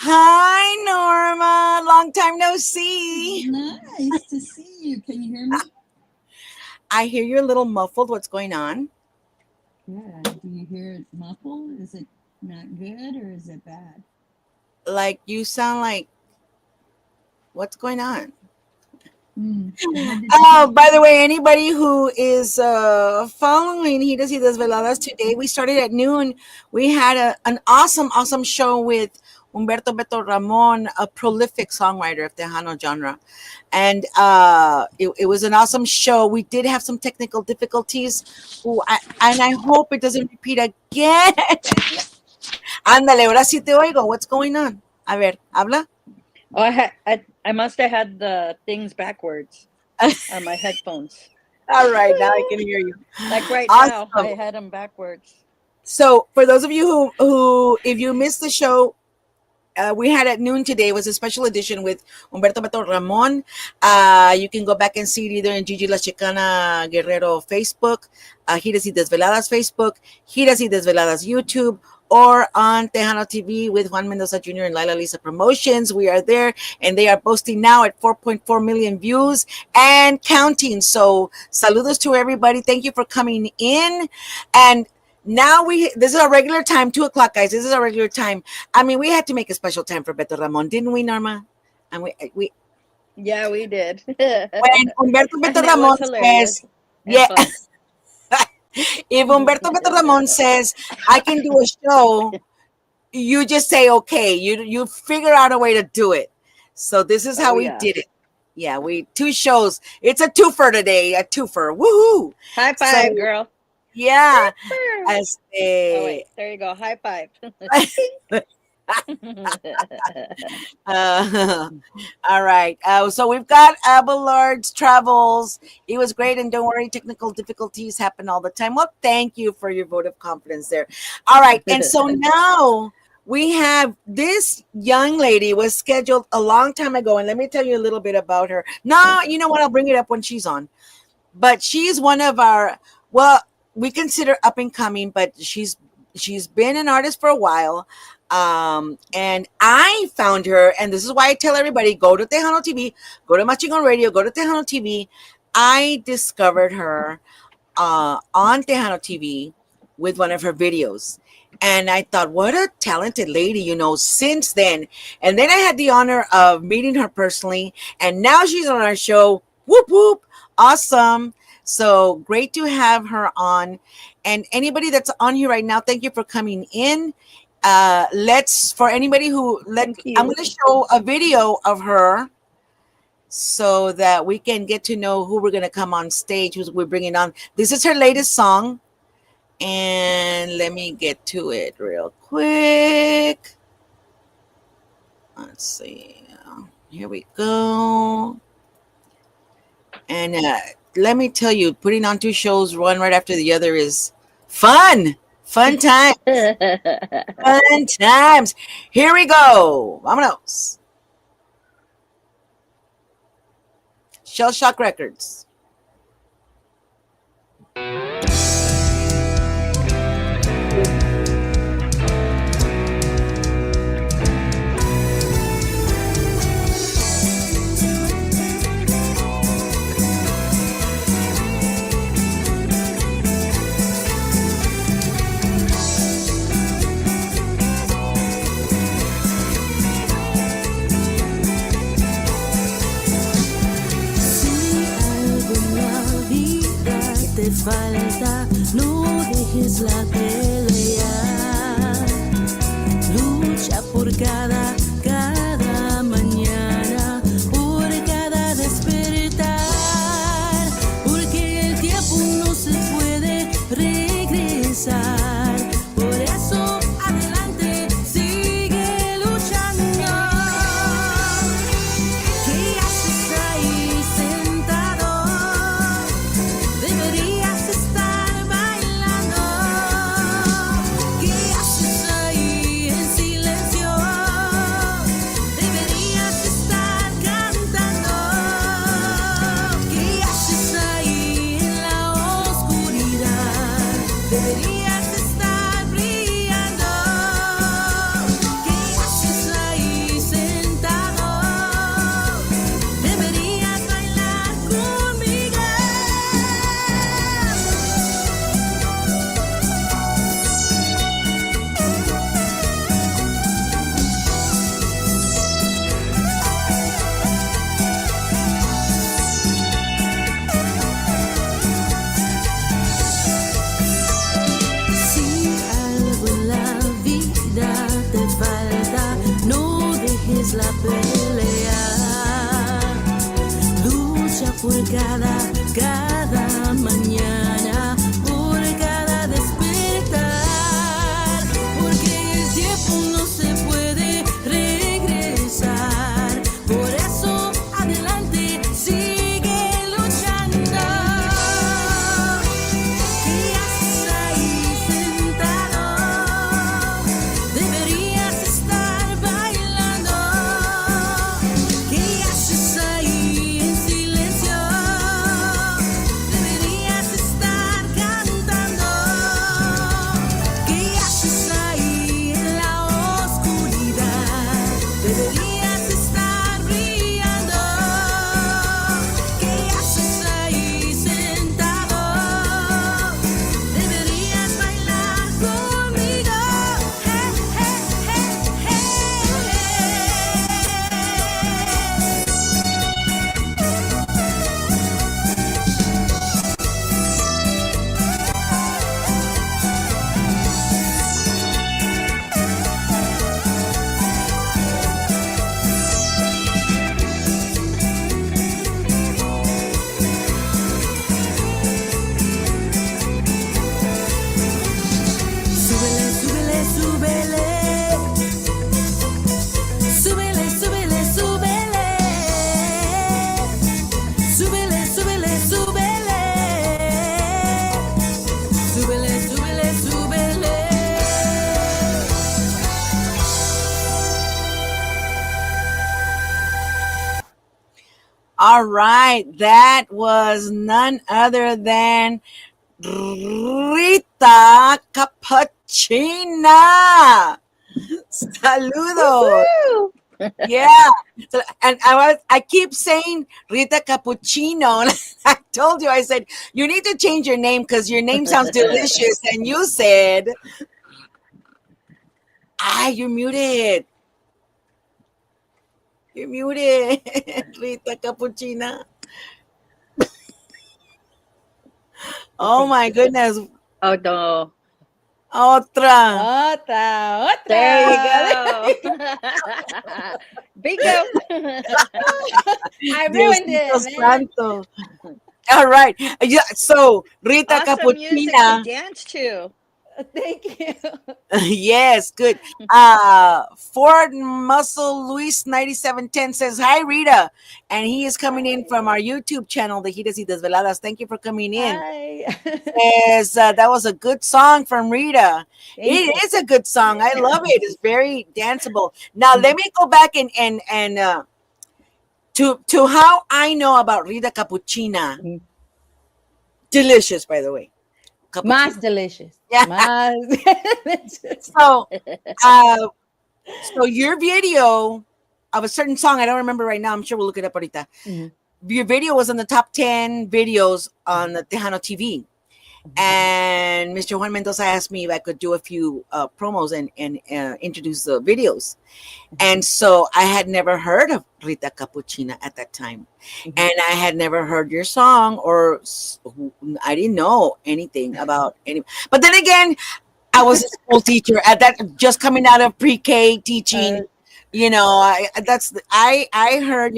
Hi, Norma. Long time no see. Nice to see you. Can you hear me? I hear you're a little muffled. What's going on? Yeah. Do you hear it muffled? Is it not good or is it bad? Like you sound like what's going on? Oh, by the way, anybody who is following Giras y Desveladas today, we started at noon. We had an awesome show with Humberto Beto Ramon, a prolific songwriter of Tejano genre. And it was an awesome show. We did have some technical difficulties. And I hope it doesn't repeat again. Ándale, ahora sí te oigo. What's going on? A ver, habla. Oh, I must have had the things backwards on my headphones. All right, now I can hear you. Like right now, I had them backwards. So for those of you who if you missed the show, we had at noon today was a special edition with Humberto Beto Ramon. You can go back and see it either in Gigi La Chicana Guerrero Facebook, Giras y Desveladas Facebook, Giras y Desveladas YouTube, or on Tejano TV with Juan Mendoza Jr. and Laila Lisa Promotions. We are there, and they are posting now at 4.4 million views and counting. So saludos to everybody. Thank you for coming in. And now this is our regular time, 2:00, guys. This is our regular time. I mean, we had to make a special time for Beto Ramon, didn't we, Norma? And we yeah, we did. When Humberto Beto Ramon says, yeah. If Humberto Beto Ramon says, I can do a show, you just say, okay, you figure out a way to do it. So this is how we did it. Yeah, 2 shows. It's a twofer today, a twofer. Woohoo! High five, girl. Yeah. Oh, wait, there you go. High five. All right. So we've got Abelard's Travels. It was great, and don't worry, technical difficulties happen all the time. Well, thank you for your vote of confidence there. All right, and so now we have this young lady was scheduled a long time ago, and let me tell you a little bit about her. No, you know what? I'll bring it up when she's on. But she's one of our, well, we consider up and coming, but she's been an artist for a while. And I found her, and this is why I tell everybody, go to Tejano TV, go to Machingon Radio, go to Tejano TV. I discovered her on Tejano TV with one of her videos. And I thought, what a talented lady, since then. And then I had the honor of meeting her personally, and now she's on our show. Whoop, whoop. Awesome. So great to have her on. And anybody that's on here right now, thank you for coming in. For anybody I'm going to show a video of her so that we can get to know who we're going to come on stage, who we're bringing on. This is her latest song. And let me get to it real quick. Let's see. Here we go. And let me tell you, putting on 2 shows, one right after the other, is fun. Fun times. Fun times. Here we go. Vámonos. Shell Shock Records. Te falta, no dejes la pelea. Lucha por cada mañana, por cada despertar, porque el tiempo no se puede regresar. Por eso adelante, sigue luchando. ¿Qué haces ahí sentado? Deberías estar bailando. ¿Qué haces ahí en silencio? Deberías estar cantando. ¿Qué haces ahí en la oscuridad? Deberías estar brillando. ¿Qué haces ahí sentado? Deberías bailar conmigo. Si algo en la vida te falta, no dejes la pelea. Lucha por cada mañana, por cada despertar, porque el tiempo no se puede regresar. Por eso adelante, sigue luchando. ¿Qué haces ahí sentado? Deberías estar bailando. ¿Qué haces ahí en silencio? Deberías estar cantando. ¿Qué haces ahí en la oscuridad? Deberías estar brillando. ¿Qué haces ahí sentado? Deberías bailar conmigo. Hey, hey, hey, Súbele, súbele, súbele. Súbele, súbele, súbele. Súbele, súbele, súbele. Súbele, súbele, súbele. All right, that was none other than Rita Capuchina. Saludos. Woo! Yeah. So, and I keep saying Rita Cappuccino. I told you, I said, you need to change your name because your name sounds delicious. And you said, you're muted. You're muted, Rita Capuchina. Oh my goodness. Oh no. Otra. Otra. There you go. Bingo. I ruined Diosito it, man. Santo. All right. Yeah, so Rita Awesome music to Capuchina. dance to. Thank you. Yes, good. Ford Muscle Luis 9710 says, Hi Rita. And he is coming in from our YouTube channel, the Giras y Desveladas. Thank you for coming in. Hi. Yes, that was a good song from Rita. Thank you. It is a good song. I love it. It's very danceable. Now let me go back and to how I know about Rita Capuchina. Mhm. Delicious, by the way. Más Cappuccino. delicious. Yeah. Más delicious. So, uh, so your video of a certain song, I don't remember right now. I'm sure we'll look it up ahorita. Mhm. Your video was in the top 10 videos on the Tejano TV. And Mr. Juan Mendoza asked me if I could do a few promos and introduce the videos. And so I had never heard of Rita Capuchina at that time. Mhm. And I had never heard your song, or I didn't know anything about any. But then again, I was a school teacher at that, just coming out of pre-K teaching. You know, I heard,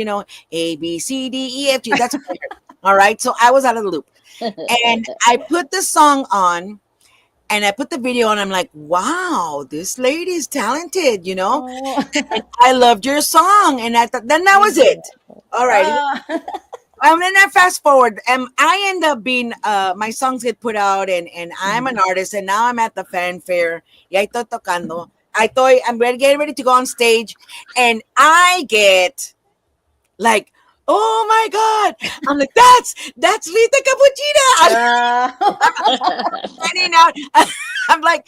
A, B, C, D, E, F, G. That's what I heard. All right. So I was out of the loop. And I put the song on and I put the video on. I'm like, wow, this lady is talented, Oh. And I loved your song. And I thought, then that was it. All right. Ah. And then I fast forward, and I end up being, my songs get put out, and I'm an artist, and now I'm at the fanfare. Y ahí estoy tocando. I'm getting ready to go on stage, and I get like, oh my God. I'm like, that's Rita Capuchina. I'm finding out. I'm like,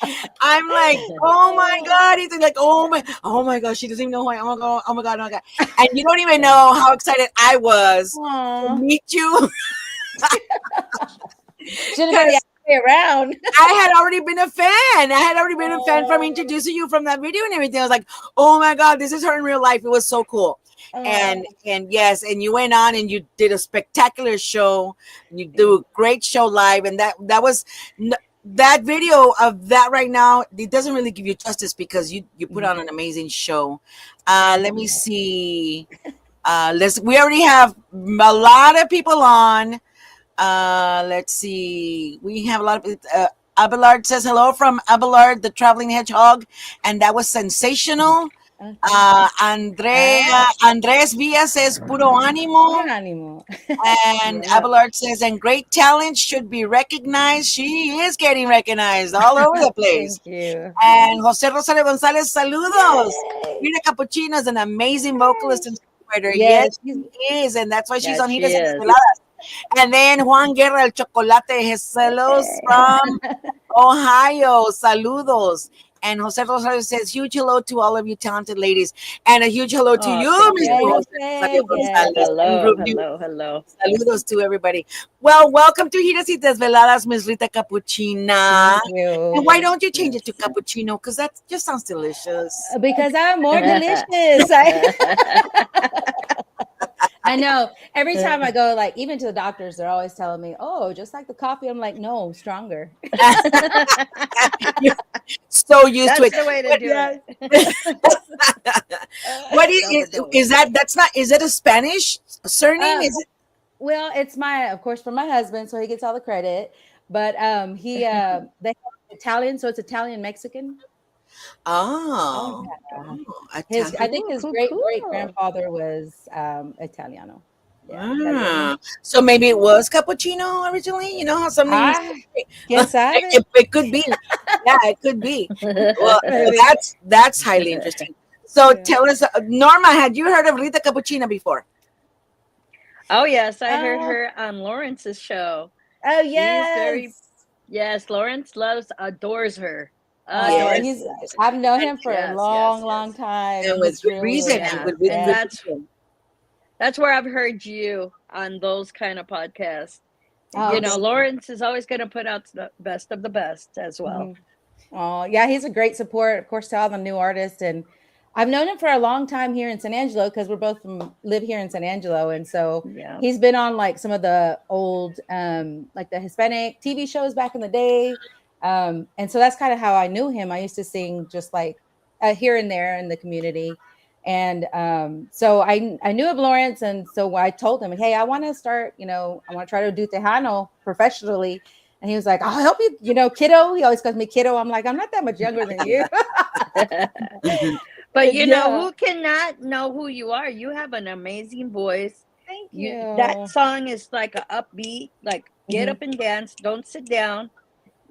oh my God. He's like, oh my God. She doesn't even know who I am. Oh my God, oh my God, oh my God. And you don't even know how excited I was to Aw. meet you. Should have been the other way around. I had already been a fan. I had already been a fan from introducing you from that video and everything. I was like, oh my God, this is her in real life. It was so cool. And yes, and you went on and you did a spectacular show. You do a great show live, and that was that video of that right now. It doesn't really give you justice because you put on an amazing show. Let me see. We already have a lot of people on. Let's see. We have a lot of Abelard says hello from Abelard, the traveling hedgehog, and that was sensational. Andres Villa says puro ánimo. Ánimo. And Abelard says, and great talent should be recognized. She is getting recognized all over the place. Thank you. And Jose Rosario González, saludos. Yay. Rita Capuchina is an amazing vocalist and songwriter. Yes. Yes, she is. And that's why she's Yes, on she Giras y is. Desveladas. And then Juan Guerra, el chocolate, his saludos from Ohio. Saludos. And Jose Rosario says, huge hello to all of you talented ladies. And a huge hello to you, thank Mr. you. Jose Yes, Rosario yes. González. Hello, hello, hello. Saludos to everybody. Well, welcome to Giras y Desveladas, Miss Rita Capuchina. Thank you. And why don't you change it to cappuccino? Because that just sounds delicious. Because I'm more delicious. I know. Every time I go, like, even to the doctors, they're always telling me, oh, just like the coffee. I'm like, no, stronger. You're so used to That's it. the way to do it. What is that? That's not, is it a Spanish surname? Is it? Well, it's of course, from my husband, so he gets all the credit. But they have Italian, so it's Italian Mexican. Oh, I Italian. think his Cool, great cool. grandfather was Italiano. Yeah, So maybe it was cappuccino originally. You know how some names. quién sabe? It could be. Yeah, it could be. Well, that's highly interesting. So tell us, Norma, had you heard of Rita Capuchina before? Oh yes, I heard her on Lawrence's show. Oh She's yes. yes, Lawrence adores her. Yes. I've known him for Yes, a long, yes, long time. And with He's good really reason. yeah. And with good And reason. that's where I've heard you on those kind of podcasts. Oh, You know, Lawrence is always going to put out the best of the best as well. Oh, yeah, he's a great support, of course, to all the new artists. And I've known him for a long time here in San Angelo because we're both live here in San Angelo. And so he's been on like some of the old, like the Hispanic TV shows back in the day. And so that's kind of how I knew him. I used to sing just like here and there in the community. And so I knew of Lawrence. And so I told him, hey, I want to start, I want to try to do Tejano professionally. And he was like, I'll help you, kiddo. He always calls me kiddo. I'm like, I'm not that much younger than you. But who cannot know who you are? You have an amazing voice. Thank you. That song is like an upbeat, like get up and dance, don't sit down.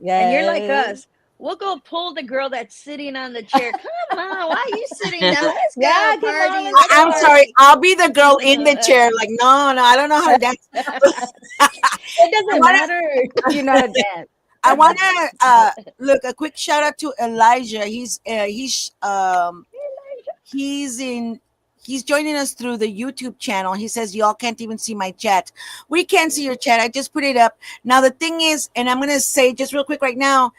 Yeah. And you're like us. we'll go pull the girl that's sitting on the chair. Come on, why are you sitting down? Let's go Yeah, come party. on, let's Let's I'm go. sorry. I'll be the girl in the chair. Like, no, I don't know how to dance. It I doesn't wanna, matter if you know how to dance. I wanna look a quick shout out to Elijah. He's in. He's joining us through the YouTube channel. He says y'all can't even see my chat. We can't see your chat. I just put it up. Now the thing is, and I'm gonna say just real quick right now,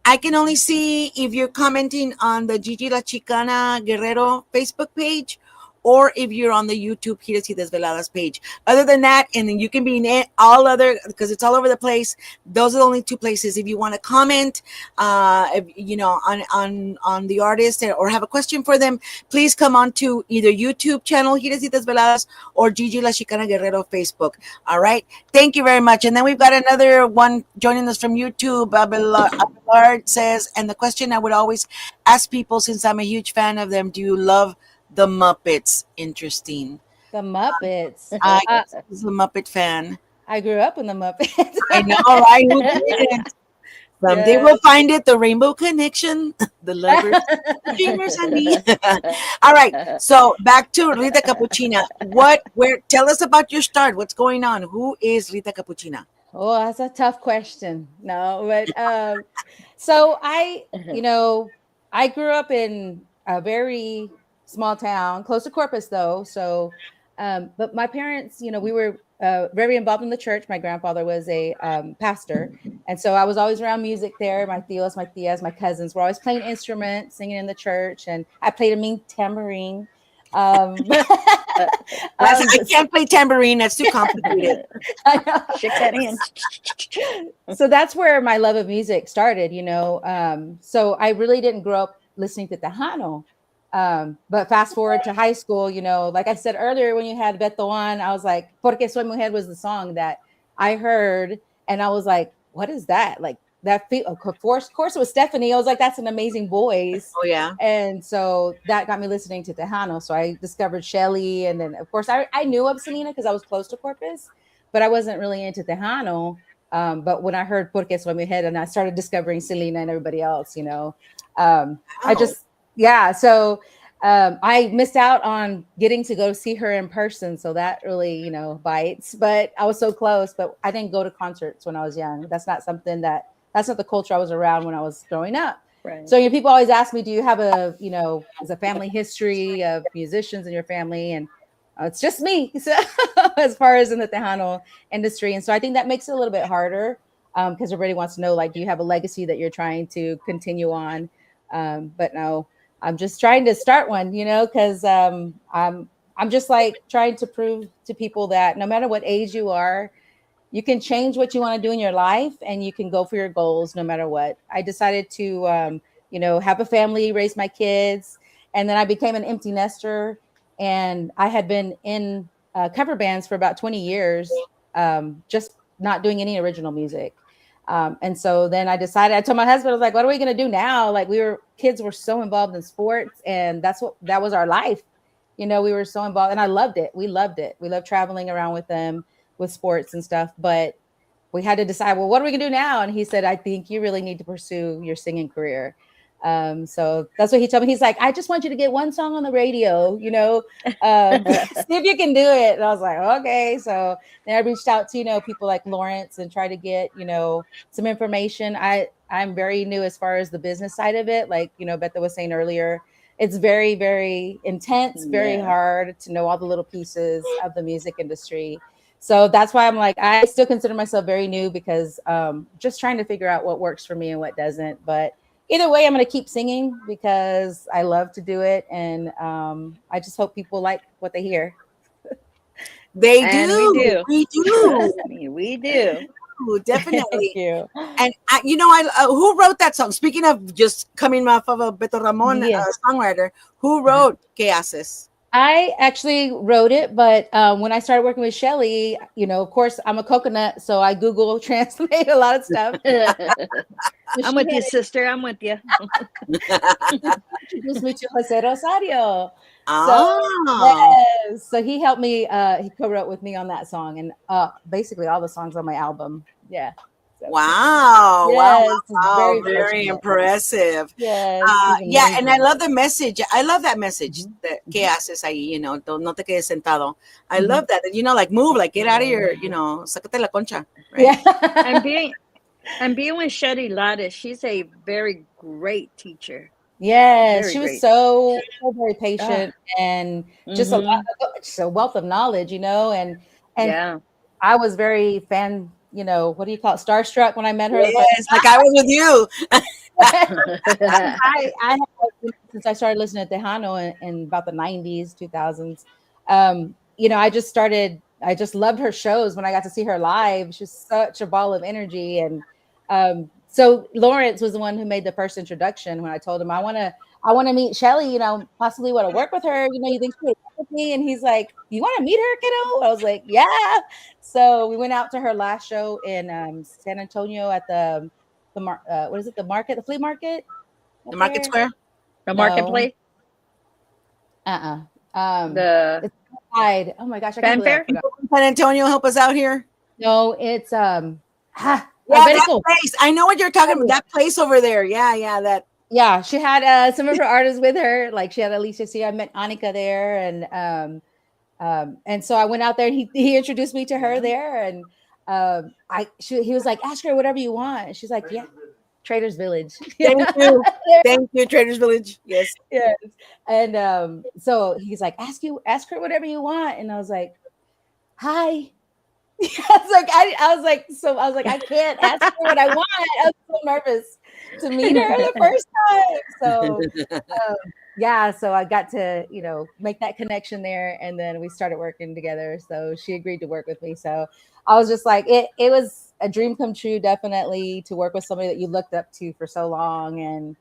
I can only see if you're commenting on the Gigi La Chicana Guerrero Facebook page or if you're on the YouTube Giras y Desveladas page. Other than that, and then you can be in all other, because it's all over the place. Those are the only two places. If you want to comment, if, you know, on the artist or have a question for them, please come on to either YouTube channel Giras y Desveladas or Gigi La Chicana Guerrero Facebook. All right. Thank you very much. And then we've got another one joining us from YouTube. Abelard says, and the question I would always ask people, since I'm a huge fan of them, do you love the Muppets? Interesting. The Muppets. I was a Muppet fan. I grew up in the Muppets. I know, right? Who didn't? Someday Yeah. we'll find it. The Rainbow Connection, the lovers, the dreamers, and me. All right. So back to Rita Capuchina. Tell us about your start. What's going on? Who is Rita Capuchina? Oh, that's a tough question. No, but so I grew up in a very small town, close to Corpus, though. So, but my parents, we were very involved in the church. My grandfather was a pastor, and so I was always around music there. My tios, my tias, my cousins were always playing instruments, singing in the church, and I played a mean tambourine. I can't play tambourine. That's too complicated. Shake that hand. So that's where my love of music started, So I really didn't grow up listening to Tejano. But fast forward to high school, like I said earlier, when you had Beto on, I was like, Porque Soy Mujer was the song that I heard. And I was like, what is that? Like that, of course, it was Stephanie. I was like, that's an amazing voice. Oh, yeah. And so that got me listening to Tejano. So I discovered Shelly. And then, of course, I knew of Selena because I was close to Corpus, but I wasn't really into Tejano. But when I heard Porque Soy Mujer and I started discovering Selena and everybody else, I just, yeah. So I missed out on getting to go see her in person. So that really, bites. But I was so close, but I didn't go to concerts when I was young. That's not the culture I was around when I was growing up. Right. So people always ask me, do you have is a family history of musicians in your family? And it's just me. So as far as in the Tejano industry. And so I think that makes it a little bit harder because everybody wants to know, like, do you have a legacy that you're trying to continue on? But no, I'm just trying to start one, because I'm just like trying to prove to people that no matter what age you are, you can change what you want to do in your life and you can go for your goals no matter what. I decided to, have a family, raise my kids, and then I became an empty nester. And I had been in cover bands for about 20 years, just not doing any original music. And so then I told my husband, I was like, what are we going to do now? Like kids were so involved in sports and that was our life. We were so involved and I loved it. We loved it. We loved traveling around with them with sports and stuff, but we had to decide, well, what are we going to do now? And he said, I think you really need to pursue your singing career. So that's what he told me. He's like, I just want you to get one song on the radio, see if you can do it. And I was like, okay. So then I reached out to, people like Lawrence and try to get, some information. I'm very new as far as the business side of it. Like, Betha was saying earlier, it's very, very intense, very hard to know all the little pieces of the music industry. So that's why I'm like, I still consider myself very new because just trying to figure out what works for me and what doesn't. But either way, I'm going to keep singing because I love to do it. And I just hope people like what they hear. They And do. We do. We do. Definitely. Thank you. And who wrote that song? Speaking of just coming off of a Beto Ramon songwriter, who wrote ¿Qué haces? I actually wrote it, but when I started working with Shelly, of course, I'm a coconut, so I Google translate a lot of stuff. I'm with you, sister. I'm with you. Introduced me to Jose Rosario. Oh. So he helped me. He co-wrote with me on that song, and basically all the songs on my album. Yeah. So, Wow. Wow. yes, it's Wow. very Very fortunate. impressive. Yes, she's Yeah, and I amazing. love the message. I love that message Mhm. that que haces ahí, no te quedes sentado. I Mhm. love that, like move, like get out of your, sácate la concha, right? And Yeah. being with Shetty Lattice, she's a very great teacher. Yes, Very she was great. so very Ah, patient and just mm-hmm. just a wealth of knowledge, and Yeah. I was very what do you call it, starstruck when I met her the first Yes, like I was with you. time. I have, since I started listening to Tejano in about the 90s, 2000s, I just loved her shows when I got to see her live. She's such a ball of energy. And so Lawrence was the one who made the first introduction when I told him I want to meet Shelly, possibly want to work with her. You think she would work with me? And he's like, you want to meet her, kiddo? I was like, yeah. So we went out to her last show in San Antonio at what is it? The flea market The up Market there? Square, The No. marketplace, the It's outside. Oh my gosh, I can't believe I fanfare. forgot. San Antonio, help us out here. No, it's Yeah, that Iberico. place. I know what you're talking about. That place over there. Yeah, yeah. That. Yeah, she had some of her artists with her. Like she had Alicia C. I met Annika there, and so I went out there and he introduced me to her there, and he was like, ask her whatever you want. And she's like, yeah, Traders Village. Yeah. Thank you, thank you, Traders Village. Yes. Yes. And so he's like, ask her whatever you want. And I was like, hi. I was like, I can't ask her what I want. I was so nervous to meet her the first time. So yeah, so I got to, make that connection there, and then we started working together. So she agreed to work with me. So I was just like, it was a dream come true, definitely, to work with somebody that you looked up to for so long. And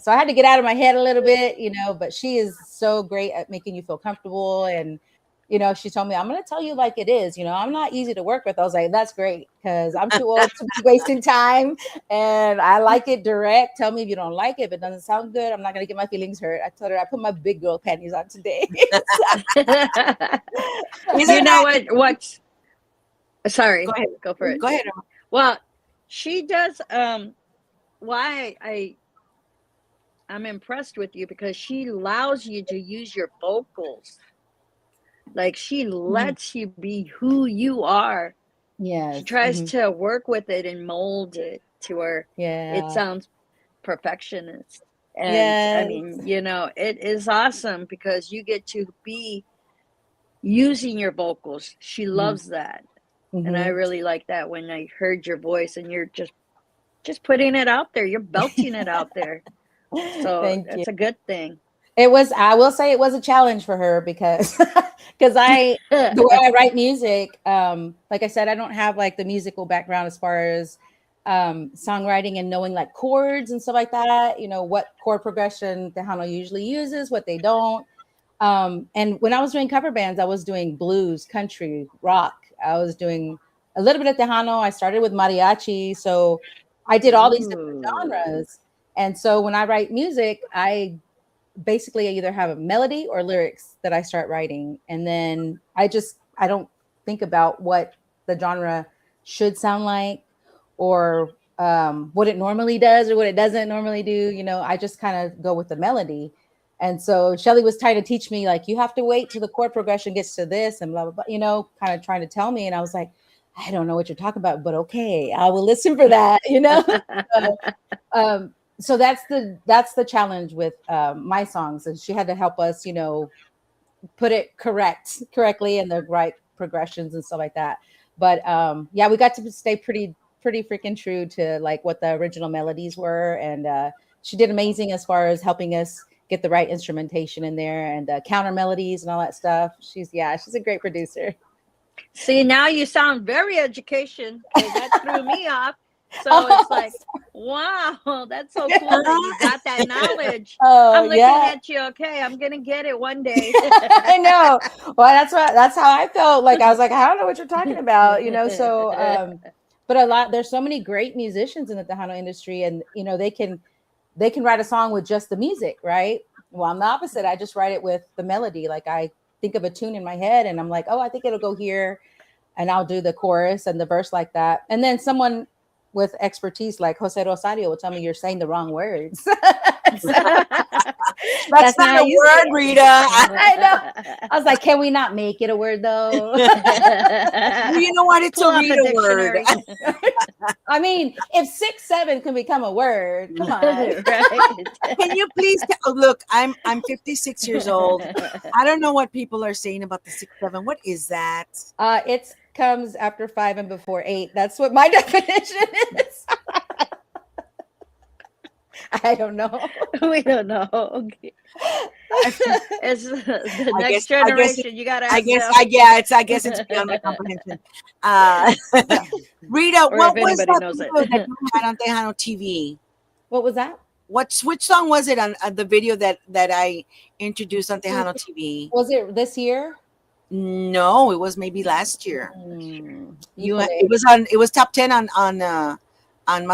so I had to get out of my head a little bit, but she is so great at making you feel comfortable. And she told me, I'm going to tell you like it is. I'm not easy to work with. I was like, that's great, because I'm too old to be wasting time. And I like it direct. Tell me if you don't like it. If it doesn't sound good, I'm not going to get my feelings hurt. I told her I put my big girl panties on today. You know what's Go sorry, ahead. go for it. Go ahead. Well, she does why I'm impressed with you, because she allows you to use your vocals. Like she lets you be who you are. Yes. She tries to work with it and mold it to where it Yeah. sounds perfectionist. And I Yes. mean, it is awesome because you get to be using your vocals. She loves that. And I really like that when I heard your voice and you're just putting it out there. You're belting it out there. So Thank you. that's a good thing. I will say it was a challenge for her because the way I write music, like I said, I don't have like the musical background as far as songwriting and knowing like chords and stuff like that, what chord progression Tejano usually uses, what they don't. And when I was doing cover bands, I was doing blues, country, rock. I was doing a little bit of Tejano. I started with mariachi. So I did all these different genres. And so when I write music, I either have a melody or lyrics that I start writing. And then I don't think about what the genre should sound like, or what it normally does or what it doesn't normally do. I just kind of go with the melody. And so Shelly was trying to teach me, like, you have to wait till the chord progression gets to this and blah, blah, blah, kind of trying to tell me. And I was like, I don't know what you're talking about, but okay, I will listen for that, so that's the challenge with my songs. And she had to help us, put it correctly and the right progressions and stuff like that. But yeah, we got to stay pretty freaking true to like what the original melodies were. And she did amazing as far as helping us get the right instrumentation in there and counter melodies and all that stuff. She's a great producer. See, now you sound very education. That threw me off. So it's like, wow, that's so cool that you got that knowledge. I'm looking at you. Okay, I'm gonna get it one day. I know. Well, that's how I felt. Like I was like, I don't know what you're talking about, So, but there's so many great musicians in the Tejano industry, and they can write a song with just the music, right? Well, I'm the opposite. I just write it with the melody. Like I think of a tune in my head, and I'm like, oh, I think it'll go here, and I'll do the chorus and the verse like that. And then someone with expertise, like Jose Rosario will tell me you're saying the wrong words. That's not a word, Rita. I know. I was like, can we not make it a word though? You know what? It's Pull a out the Rita word. dictionary. I mean, if 6'7" can become a word, come on. Right. Can you please look? I'm 56 years old. I don't know what people are saying about the 6'7". What is that? It comes after 5 and before 8. That's what my definition is. I don't know. We don't know. Okay. It's the next generation. You gotta ask them. I guess it's beyond my comprehension. Rita, Or what if was anybody that knows it. video that you had on Tejano TV? What was that? Which song was it on the video that I introduced on Tejano TV? Was it this year? No, it was maybe last year. Híjole. It was top 10 on Mas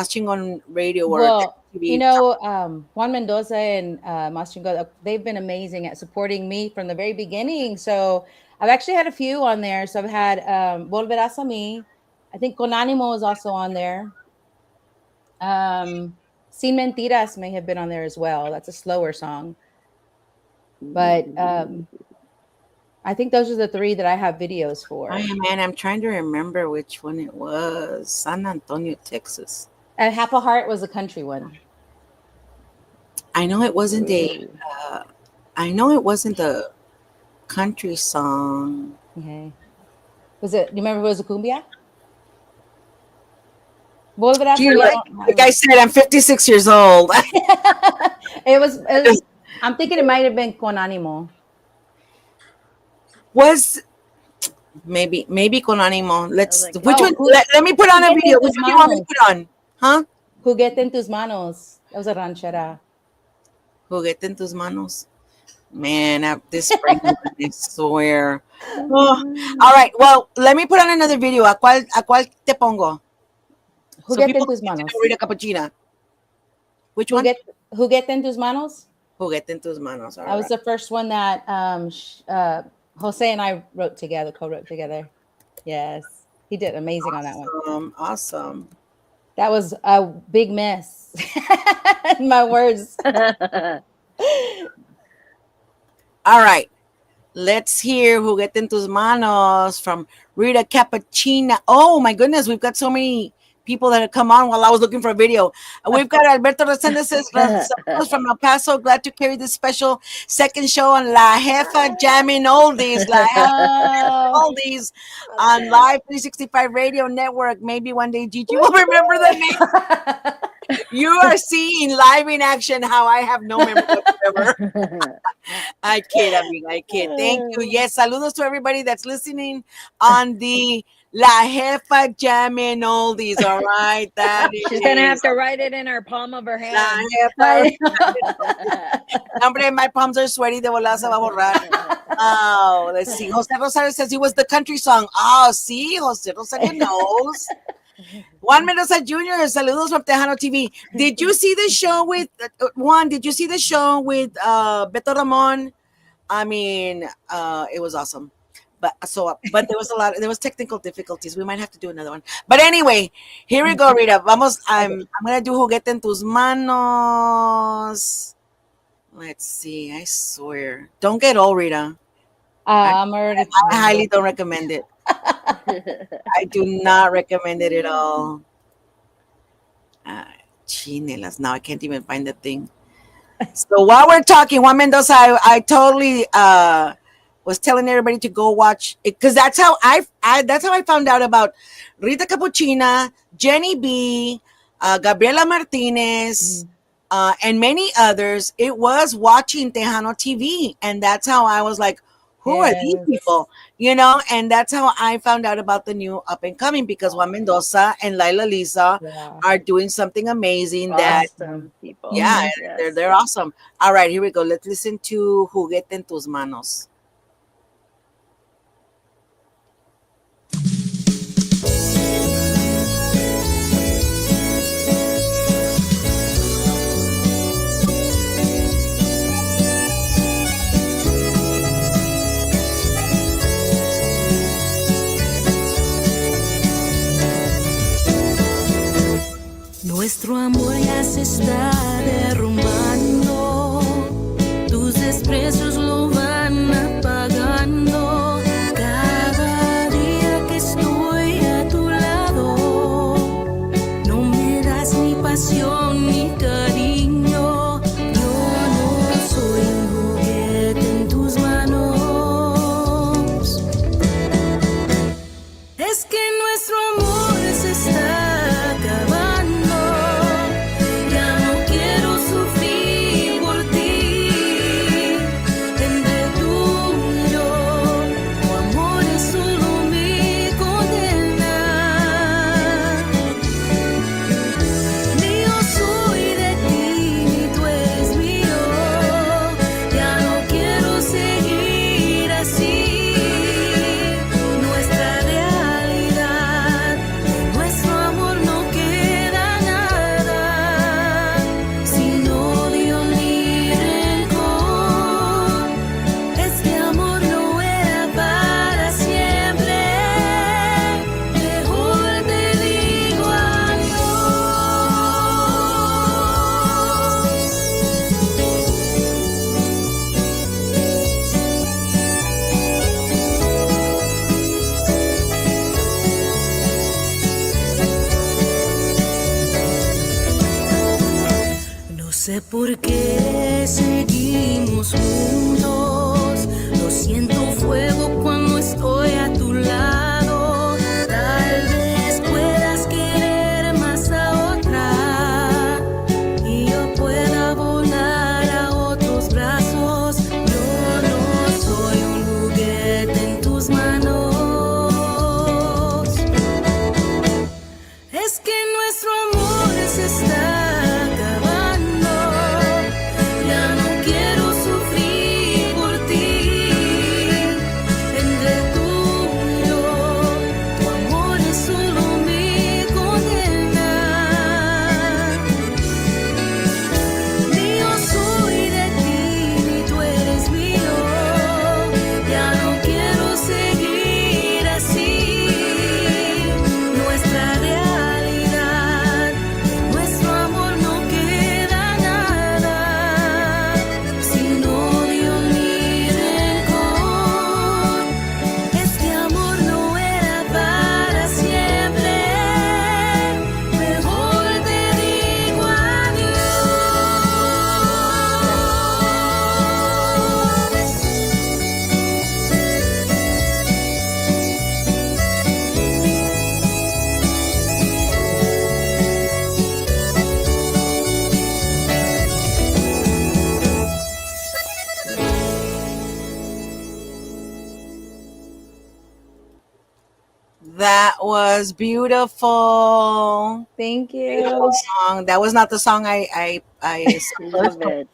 Chingon Radio or Well, TV. you know, Juan Mendoza and Mas Chingon, they've been amazing at supporting me from the very beginning. So I've actually had a few on there. So I've had Volverás a mí. I think Con Ánimo is also on there. Sin Mentiras may have been on there as well. That's a slower song. But I think those are the 3 that I have videos for. Oh, man, I'm trying to remember which one it was. San Antonio, Texas. And Half a Heart was a country one. I know it wasn't a country song. Okay. Was it? You remember it was a cumbia? Volverás a mí. Like I said, I'm 56 years old. It was. I'm thinking it might have been Con Ánimo. Was maybe Con Ánimo. Let's like, which one? Let me put on a video. Which one do you want me to put on? Huh? Juguete en tus manos. That was a ranchera. Juguete en tus manos. Man, this spring, I swear. Oh. All right. Well, let me put on another video. ¿A cuál te pongo? Juguete en tus manos. Rita Capuchina. Which one? Juguete en tus manos. Juguete en tus manos. That was the first one that Jose and I co-wrote together. Yes, he did amazing on that one. Awesome. That was a big mess. My words. All right. Let's hear Juguete en tus manos from Rita Capuchina. Oh my goodness, we've got so many people that have come on while I was looking for a video. We've got Alberto Resendez from El Paso. Glad to carry this special second show on La Jefa Jamming Oldies. La Jefa Oldies on Live 365 Radio Network. Maybe one day Gigi will remember the name. You are seeing live in action how I have no memory whatsoever. I kid, amiga. I kid. Thank you. Yes, saludos to everybody that's listening on the La Jefa Jamming Oldies, all right? That is. She's going to have to write it in her palm of her hand. La Jefa. Hombre, my palms are sweaty. De volada se va a borrar. Oh, let's see. Jose Rosario says it was the country song. Oh, see, Jose Rosario knows. Juan Mendoza Jr., saludos from Tejano TV. Did you see the show with, Juan, did you see the show with Beto Ramon? I mean, it was awesome. But there was technical difficulties. We might have to do another one. But anyway, here we go, Rita. Vamos, I'm gonna do Juguete en tus manos. Let's see. I swear. Don't get old, Rita. I'm already. I highly don't recommend it. I do not recommend it at all. Chinelas. Now I can't even find the thing. So while we're talking, Juan Mendoza, I totally was telling everybody to go watch it because that's how I found out about Rita Capuchina, Jenny B, Gabriela Martinez, and many others. It was watching Tejano TV, and that's how I was like, who are these people? You know, and that's how I found out about the new up and coming because Juan Mendoza and Laila Lisa are doing something amazing. Awesome people. Yeah, Yes. they're awesome. All right, here we go. Let's listen to Juguete en tus manos. está derrumbando, tus desprecios lo van apagando. Cada día que estoy a tu lado, no me das ni pasión ni cariño. Yo no soy un juguete en tus manos. Es que nuestro amor se está acabando. Ya no quiero sufrir por ti. Entre tú y yo, tu amor es solo mi condena. Mío soy de ti, ni tú eres mío. Ya no quiero seguir así. Nuestra realidad, nuestro amor no queda nada. Sin odio ni rencor, este amor no era para siempre. Mejor te digo no sé por qué seguimos juntos. Lo siento fuego cuando estoy a tu lado. Tal vez puedas querer más a otra y yo pueda volar a otros brazos. Yo no soy un juguete en tus manos. Es que nuestro amor se está acabando. Ya no quiero sufrir por ti. Entre tú y yo, tu amor es solo mi condena. Mío soy de ti, ni tú eres mío. Ya no quiero seguir así. Nuestra realidad, nuestro amor no queda nada. Sin odio ni rencor, este amor no era para siempre. Mejor te digo That was beautiful. Thank Beautiful you. song. That was not the song I Love it.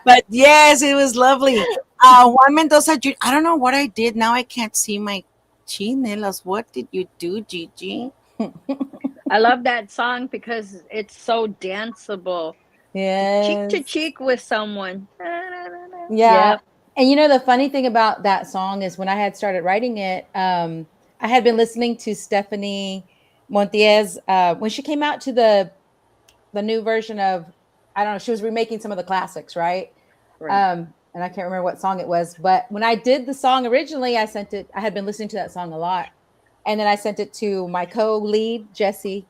but yes, it was lovely. Juan Mendoza, I don't know what I did. Now I can't see my chinelas. What did you do, Gigi? I love that song because it's so danceable. Cheek Yes. to cheek with someone. Yeah. Yep. And you know, the funny thing about that song is when I had started writing it, I had been listening to Stephanie Montiez when she came out to the new version of, I don't know, she was remaking some of the classics, right? Right. And I can't remember what song it was, but when I did the song originally, I had been listening to that song a lot. And then I sent it to my co-lead, Jesse.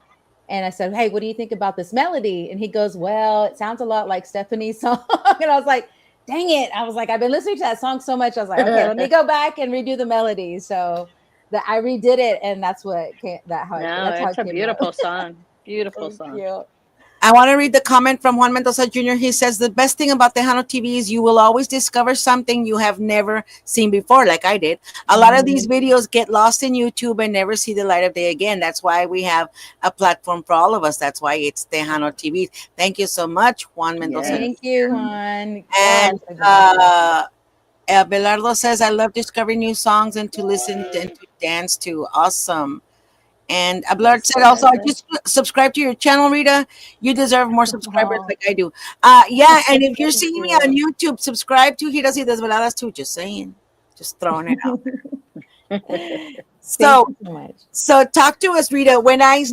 And I said, hey, what do you think about this melody? And he goes, well, it sounds a lot like Stephanie's song. And I was like, dang it. I was like, I've been listening to that song so much. I was like, okay, let me go back and redo the melody. So I redid it. And that's what came, that's how It's it a came beautiful out. song. Beautiful Thank song. you. I want to read the comment from Juan Mendoza Jr. He says, the best thing about Tejano TV is you will always discover something you have never seen before, like I did. A lot of these videos get lost in YouTube and never see the light of day again. That's why we have a platform for all of us. That's why it's Tejano TV. Thank you so much, Juan Mendoza. Yes. Thank you, Juan. And Oh, Belardo says, I love discovering new songs and to listen and to dance to. Awesome. And Abelard said also, I just subscribe to your channel, Rita. You deserve more subscribers like I do. Yeah, and if you're seeing me on YouTube, subscribe to Giras y Desveladas too. Just saying. Just throwing it out there. Thank So you so much. so talk to us, Rita. When I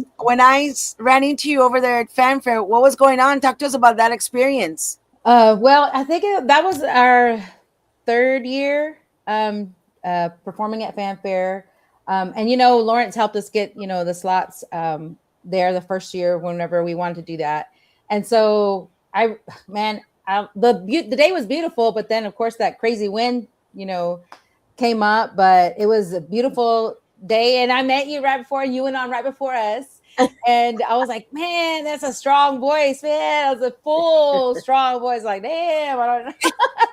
ran into you over there at Fanfare, what was going on? Talk to us about that experience. Well, I think that was our third year performing at Fanfare. And Lawrence helped us get the slots there the first year whenever we wanted to do that. And so man, the day was beautiful, but then of course that crazy wind came up. But it was a beautiful day, and I met you right before, and you went on right before us. And I was like, man, that's a strong voice, man. That was a full strong voice. Like, damn, I don't know.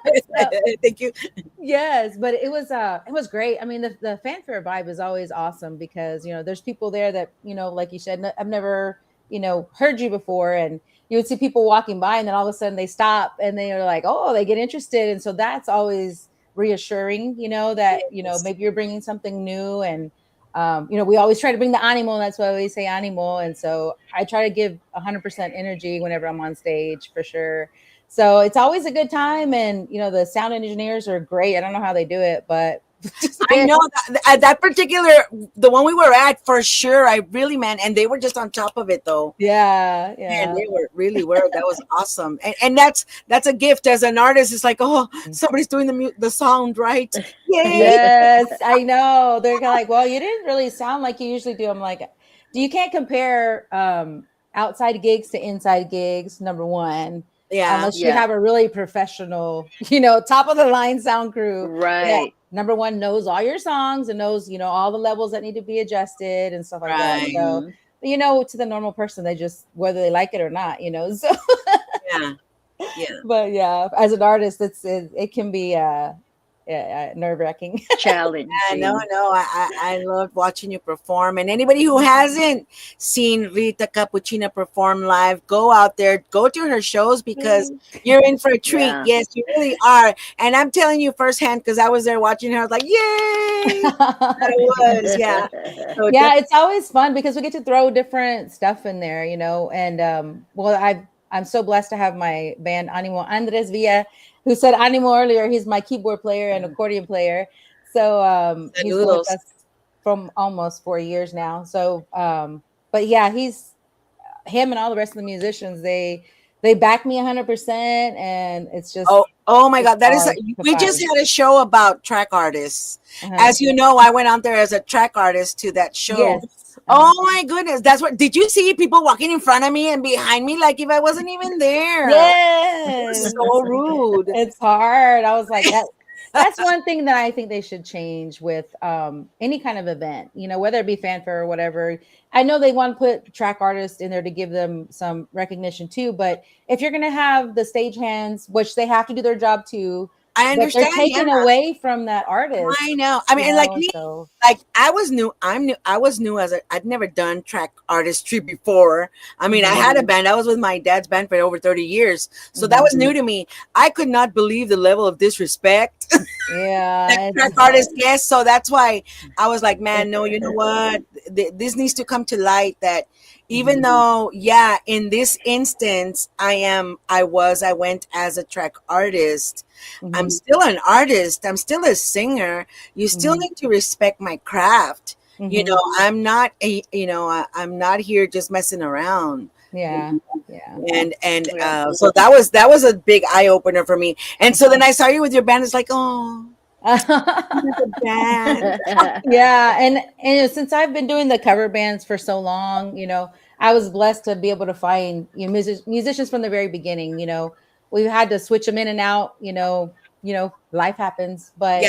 So, Thank you. yes, but it was great. I mean, the fanfare vibe is always awesome because there's people there that like you said, I've never heard you before, and you would see people walking by, and then all of a sudden they stop and they are like, oh, they get interested, and so that's always reassuring. That maybe you're bringing something new, and we always try to bring the animal. That's why we say animal, and so I try to give 100% energy whenever I'm on stage for sure. So it's always a good time, and the sound engineers are great. I don't know how they do it, but I know that, at that particular, the one we were at, for sure. I really, man, and they were just on top of it though. yeah, And yeah. they were. That was awesome. And that's a gift as an artist. It's like, oh, somebody's doing the sound right. Yay. Yes, I know. They're kind of like, well, you didn't really sound like you usually do. I'm like, you can't compare outside gigs to inside gigs, number one, Yeah. unless you have a really professional, top of the line sound crew. Right. Number one, knows all your songs and knows, all the levels that need to be adjusted and stuff like that. Right. So, to the normal person, they just, whether they like it or not, so, Yeah. Yeah. but yeah, as an artist, it can be, nerve wracking. Challenging. No. I love watching you perform. And anybody who hasn't seen Rita Capuchina perform live, go out there, go to her shows because you're in for a treat. Yeah. Yes, you really are. And I'm telling you firsthand because I was there watching her. I was like, yay! It was, yeah. So Yeah, it's always fun because we get to throw different stuff in there, and well, I'm so blessed to have my band Animo Andres Villa, who said Animo earlier. He's my keyboard player and accordion player. So he's been with us from almost 4 years now. So but yeah, him and all the rest of the musicians, they back me 100%, and it's just oh my God, that is we just had a show about track artists. As you know, I went out there as a track artist to that show. Yes. Oh my goodness, that's what. Did you see people walking in front of me and behind me like if I wasn't even there? Yes. So rude. It's hard. I was like, that's one thing that I think they should change with any kind of event, whether it be fanfare or whatever. I know they want to put track artists in there to give them some recognition too, but if you're going to have the stagehands, which they have to do their job too, I understand. They're taken away from that artist. I know. I mean, like me, like I was new. I'm new. I was new I'd never done track artistry before. I mean, I had a band. I was with my dad's band for over 30 years. So that was new to me. I could not believe the level of disrespect. Yeah. Track artist, yes. So that's why I was like, man, no, you know what? This needs to come to light that even though, yeah, in this instance, I went as a track artist. I'm still an artist. I'm still a singer. You still need to respect my craft. I'm not I'm not here just messing around. Yeah. And so that was a big eye opener for me. And so then I saw you with your band. It's like, oh, band. Yeah, and since I've been doing the cover bands for so long, I was blessed to be able to find musicians from the very beginning. We've had to switch them in and out. Life happens, but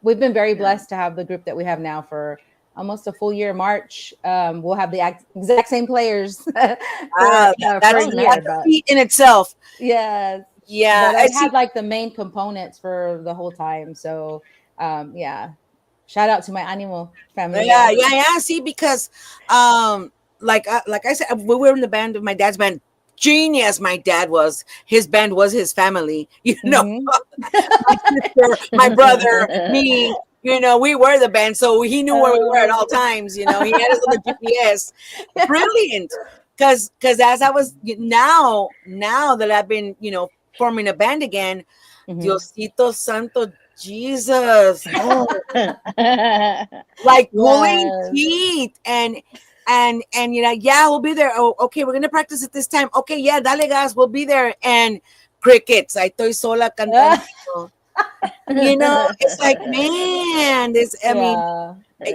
we've been very blessed to have the group that we have now for almost a full year. March, we'll have the exact same players. That's a feat in itself. Yes. Yeah, but I had like the main components for the whole time. So, yeah, shout out to my Animo family. Yeah. See, because, like I said, we were in the band of my dad's band. Genius, my dad was. His band was his family. My sister, my brother, me. We were the band, so he knew where we were at all times. He had us on the GPS. Brilliant, because as I was now that I've been forming a band again, Diosito Santo, Jesus. Oh, like pulling teeth and you know, yeah, we'll be there. Oh, okay, we're gonna practice at this time. Okay, yeah, dale gas, we'll be there. And crickets. I estoy sola cantando. You know, it's like, man, this. I mean,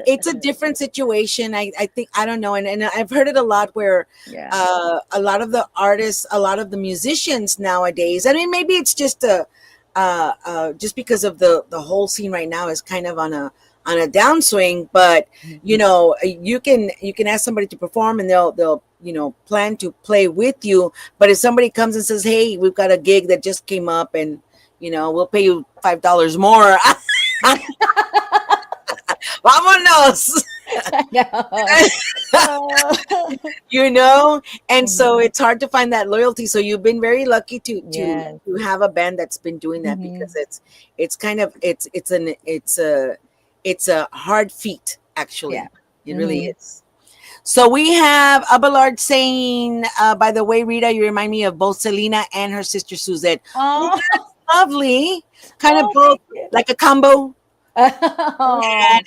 it's a different situation. I think I don't know, and I've heard it a lot where a lot of the artists, a lot of the musicians nowadays. I mean, maybe it's just just because of the whole scene right now is kind of on a downswing. But you know, you can ask somebody to perform, and they'll you know, plan to play with you. But if somebody comes and says, "Hey, we've got a gig that just came up, and you know, we'll pay you $5 more." Vámonos. You know, and so it's hard to find that loyalty. So you've been very lucky to have a band that's been doing that, because it's kind of it's a hard feat, actually. It really is. So we have Abelard saying, by the way, Rita, you remind me of both Selena and her sister Suzette. Oh, that's lovely. Kind of both, like a combo. And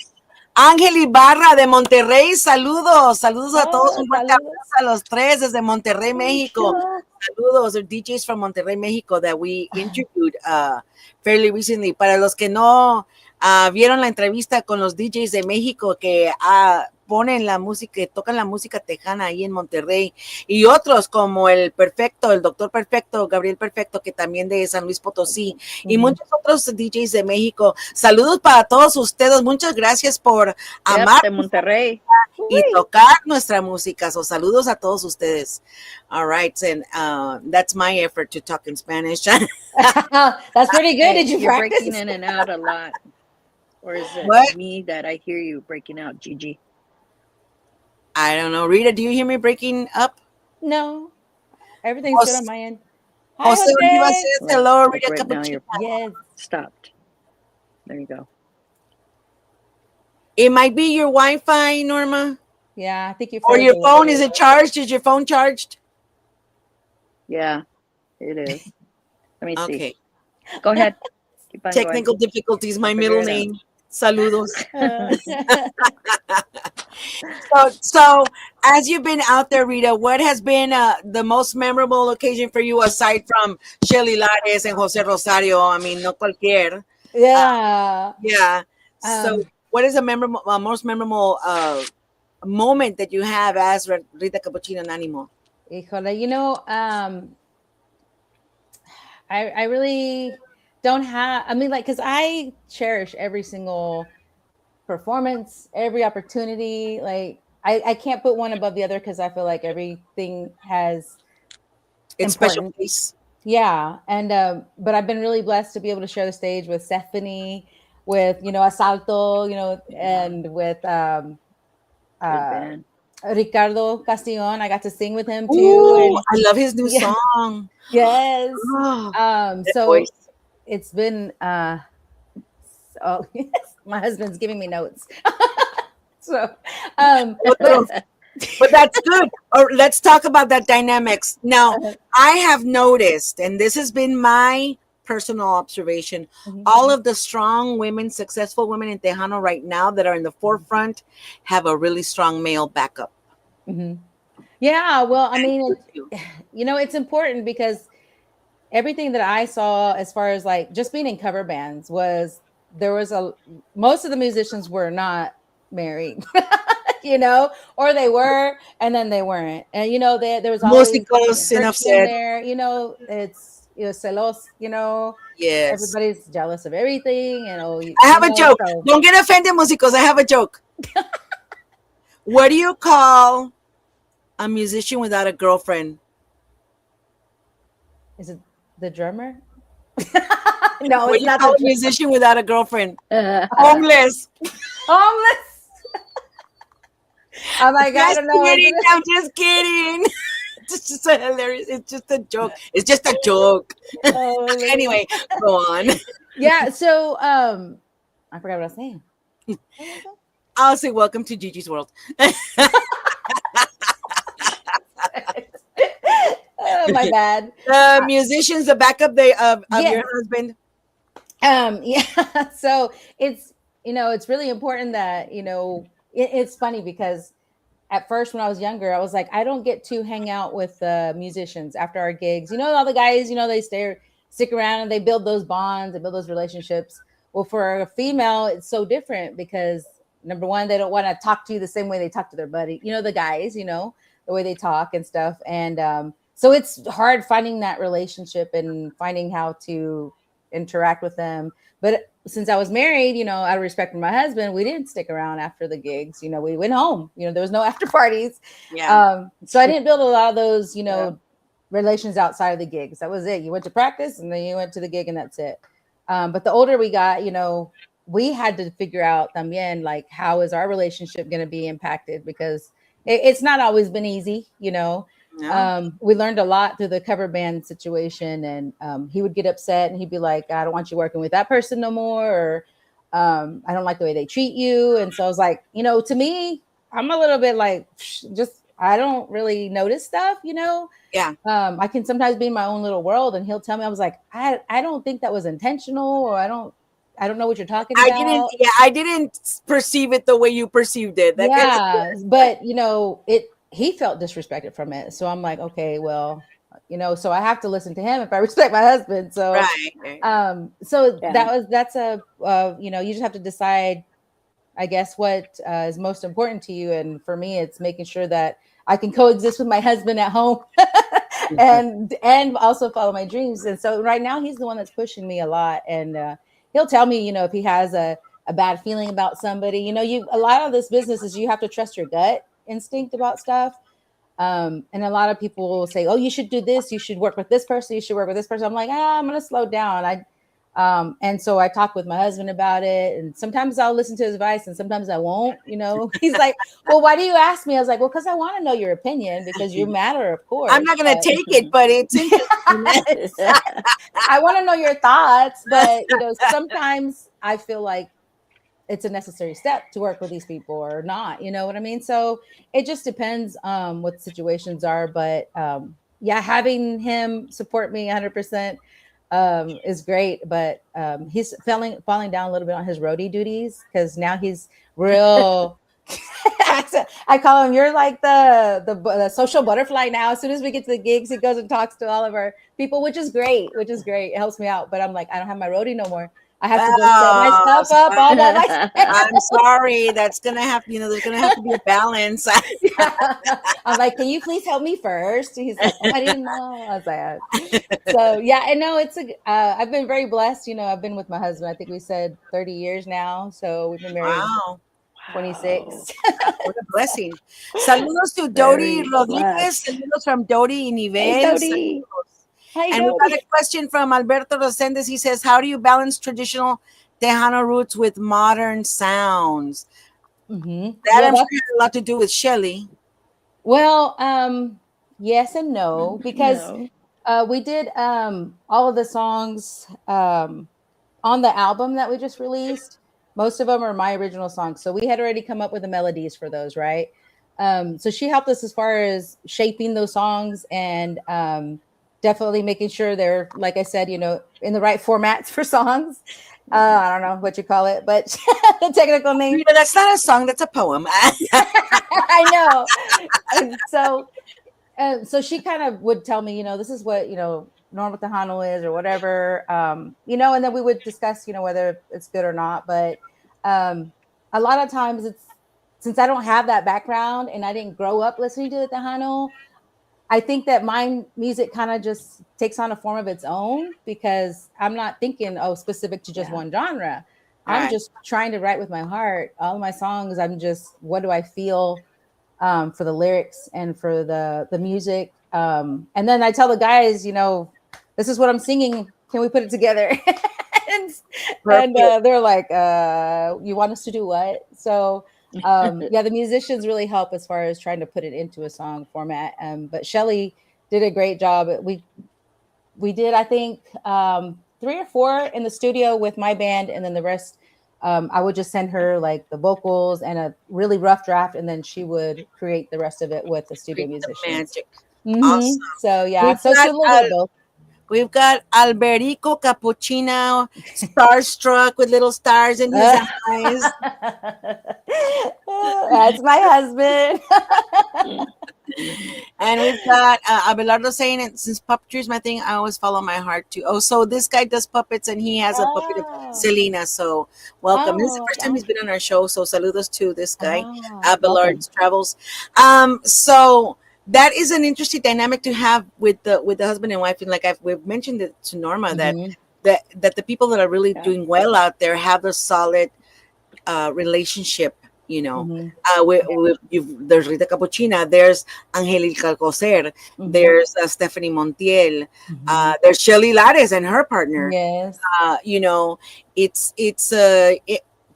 Ángel Ibarra de Monterrey, saludos a todos, un fuerte abrazo a los tres desde Monterrey, México. Saludos, or DJs from Monterrey, México, that we interviewed fairly recently. Para los que no vieron la entrevista con los DJs de México que ponen la música, tocan la música tejana ahí en Monterrey, y otros como el Perfecto, el Doctor Perfecto, Gabriel Perfecto, que también de San Luis Potosí, y muchos otros DJs de México. Saludos para todos ustedes, muchas gracias por amar de Monterrey y tocar nuestra música. So, saludos a todos ustedes. All right, and that's my effort to talk in Spanish. That's pretty good. Did you You're practice? breaking in and out a lot, or is it me that I hear you breaking out, Gigi? I don't know. Rita, do you hear me breaking up? No. Everything's good on my end. Hi, Jose Rivas says hello, Rita Right now Capuchina. you're stopped. There you go. It might be your Wi-Fi, Norma. Yeah, I think you're. Or your phone. Is it charged? Is your phone charged? Yeah, it is. Let me see. Okay. Go ahead. Keep on Technical going. difficulties, my middle name. Saludos. So as you've been out there, Rita, what has been the most memorable occasion for you, aside from Shelly Lares and Jose Rosario? I mean, no cualquier. Yeah. Yeah. So what is a memorable, most memorable moment that you have as Rita Capuchina and Animo? Híjole, you know, I really don't have, I mean, like, because I cherish every single performance, every opportunity. Like, I can't put one above the other, because I feel like everything has its special place. Yeah. And but I've been really blessed to be able to share the stage with Stephanie, with, you know, Asalto, you know, and with Ricardo Castillon. I got to sing with him too. Ooh, and I love his new song. Yes. So voice. It's been oh yes, my husband's giving me notes. So but that's good. Or let's talk about that dynamics. Now, I have noticed, and this has been my personal observation, all of the strong women, successful women in Tejano right now that are in the forefront have a really strong male backup. Yeah, well, I mean, you know, it's important, because everything that I saw as far as like just being in cover bands was most of the musicians were not married. You know, or they were, and then they weren't. And, you know, there was always friction there. You know, it's, you know, celos, you know. Yes. Everybody's jealous of everything. And I have a joke. So. Don't get offended, musicos. I have a joke. What do you call a musician without a girlfriend? Is it the drummer? No, what it's not a musician without a girlfriend. Homeless. Homeless. I'm like, I don't know. I'm just kidding. It's just hilarious. It's just a joke. It's just a joke. Anyway, go on. Yeah. So, I forgot what I was saying. I'll say, welcome to Gigi's world. Oh, my bad. Musicians, the backup of your husband. Yeah. So it's, it's really important that, it's funny because at first when I was younger, I was like, I don't get to hang out with musicians after our gigs. All the guys, they stick around and they build those bonds and build those relationships. Well, for a female, it's so different because number one, they don't want to talk to you the same way they talk to their buddy. The guys, the way they talk and stuff. And so it's hard finding that relationship and finding how to interact with them. But since I was married, out of respect for my husband, we didn't stick around after the gigs. We went home. There was no after parties. Yeah. So I didn't build a lot of those, relations outside of the gigs. That was it. You went to practice and then you went to the gig and that's it. But the older we got, we had to figure out también, like, how is our relationship going to be impacted? Because it's not always been easy, No. We learned a lot through the cover band situation, and he would get upset and he'd be like, I don't want you working with that person no more, or I don't like the way they treat you. And so I was like, to me, I'm a little bit like, just, I don't really notice stuff, Yeah. I can sometimes be in my own little world, and he'll tell me, I was like, I don't think that was intentional, or I don't know what you're talking about. I didn't perceive it the way you perceived it. That Yeah, but he felt disrespected from it. So I'm like, okay, well, so I have to listen to him if I respect my husband. So, right. So that's you just have to decide, I guess, what is most important to you. And for me, it's making sure that I can coexist with my husband at home and also follow my dreams. And so right now he's the one that's pushing me a lot. And he'll tell me, if he has a bad feeling about somebody, a lot of this business is you have to trust your gut instinct about stuff. And a lot of people will say, oh, you should do this. You should work with this person. You should work with this person. I'm like, I'm going to slow down. And so I talk with my husband about it. And sometimes I'll listen to his advice and sometimes I won't, he's like, well, why do you ask me? I was like, well, because I want to know your opinion because you matter, of course. I'm not going to take it, but it's interesting. I want to know your thoughts, but sometimes I feel like it's a necessary step to work with these people or not, you know what I mean? So it just depends what the situations are. But yeah, having him support me 100% is great. But he's falling down a little bit on his roadie duties because now he's real. I call him, you're like the social butterfly now. As soon as we get to the gigs, he goes and talks to all of our people, which is great. It helps me out. But I'm like, I don't have my roadie no more. I have to go set my stuff up all by myself. I'm sorry. That's gonna have to, there's gonna have to be a balance. I'm like, can you please help me first? He's like, oh, I didn't know. I was like, so yeah, and no, I've been very blessed. I've been with my husband. I think we said 30 years now. So we've been married 26. What a blessing. Saludos to Dodi Rodriguez. Saludos from Dodi Nivel. Hey, Dodi. And we got a question from Alberto Rosendez. He says, how do you balance traditional Tejano roots with modern sounds? Mm-hmm. That I'm sure has a lot to do with Shelly. Well, yes and no, because we did all of the songs on the album that we just released. Most of them are my original songs. So we had already come up with the melodies for those, right? So she helped us as far as shaping those songs and definitely making sure they're, like I said, in the right formats for songs. I don't know what you call it, but the technical name. That's not a song, that's a poem. I know. And so she kind of would tell me, this is what, normal Tejano is or whatever, and then we would discuss, whether it's good or not. But a lot of times since I don't have that background and I didn't grow up listening to the Tejano, I think that my music kind of just takes on a form of its own because I'm not thinking, specific to just one genre. Right. I'm just trying to write with my heart. All of my songs, I'm just, what do I feel for the lyrics and for the music? And then I tell the guys, this is what I'm singing. Can we put it together? and they're like, you want us to do what? So the musicians really help as far as trying to put it into a song format. But Shelly did a great job. We did, I think, 3 or 4 in the studio with my band, and then the rest, I would just send her like the vocals and a really rough draft, and then she would create the rest of it with the studio musicians. Magic. Mm-hmm. Awesome. So yeah, so it's a little bit of both. We've got Alberico Capuchino, starstruck with little stars in his eyes. That's my husband. And we've got Abelardo saying it, since puppetry is my thing, I always follow my heart too. Oh, so this guy does puppets and he has a puppet of Oh, Selena. So welcome. This is the oh, first time he's been on our show. So saludos to this guy, welcome. Abelard's Travels. So that is an interesting dynamic to have with the husband and wife. And like we've mentioned it to Norma, Mhm. that the people that are really Yeah. doing well out there have a solid relationship. You know, Mhm. there's Rita Capuchina, there's Angelica Alcocer, Mhm. there's Stephanie Montiel, Mhm. there's Shelly Lares and her partner. Yes. You know,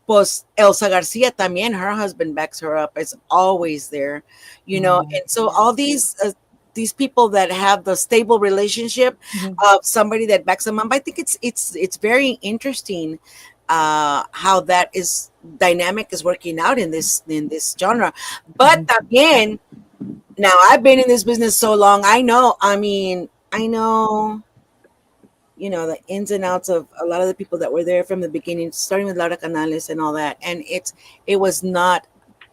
pues Elsa Garcia también, her husband backs her up, is always there. You know, Mhm. and so all these people that have the stable relationship Mhm. of somebody that backs them up, I think it's very interesting how that is dynamic is working out in this genre. But Mhm. también, now I've been in this business so long, I know the ins and outs of a lot of the people that were there from the beginning, starting with Laura Canales and all that. And it was not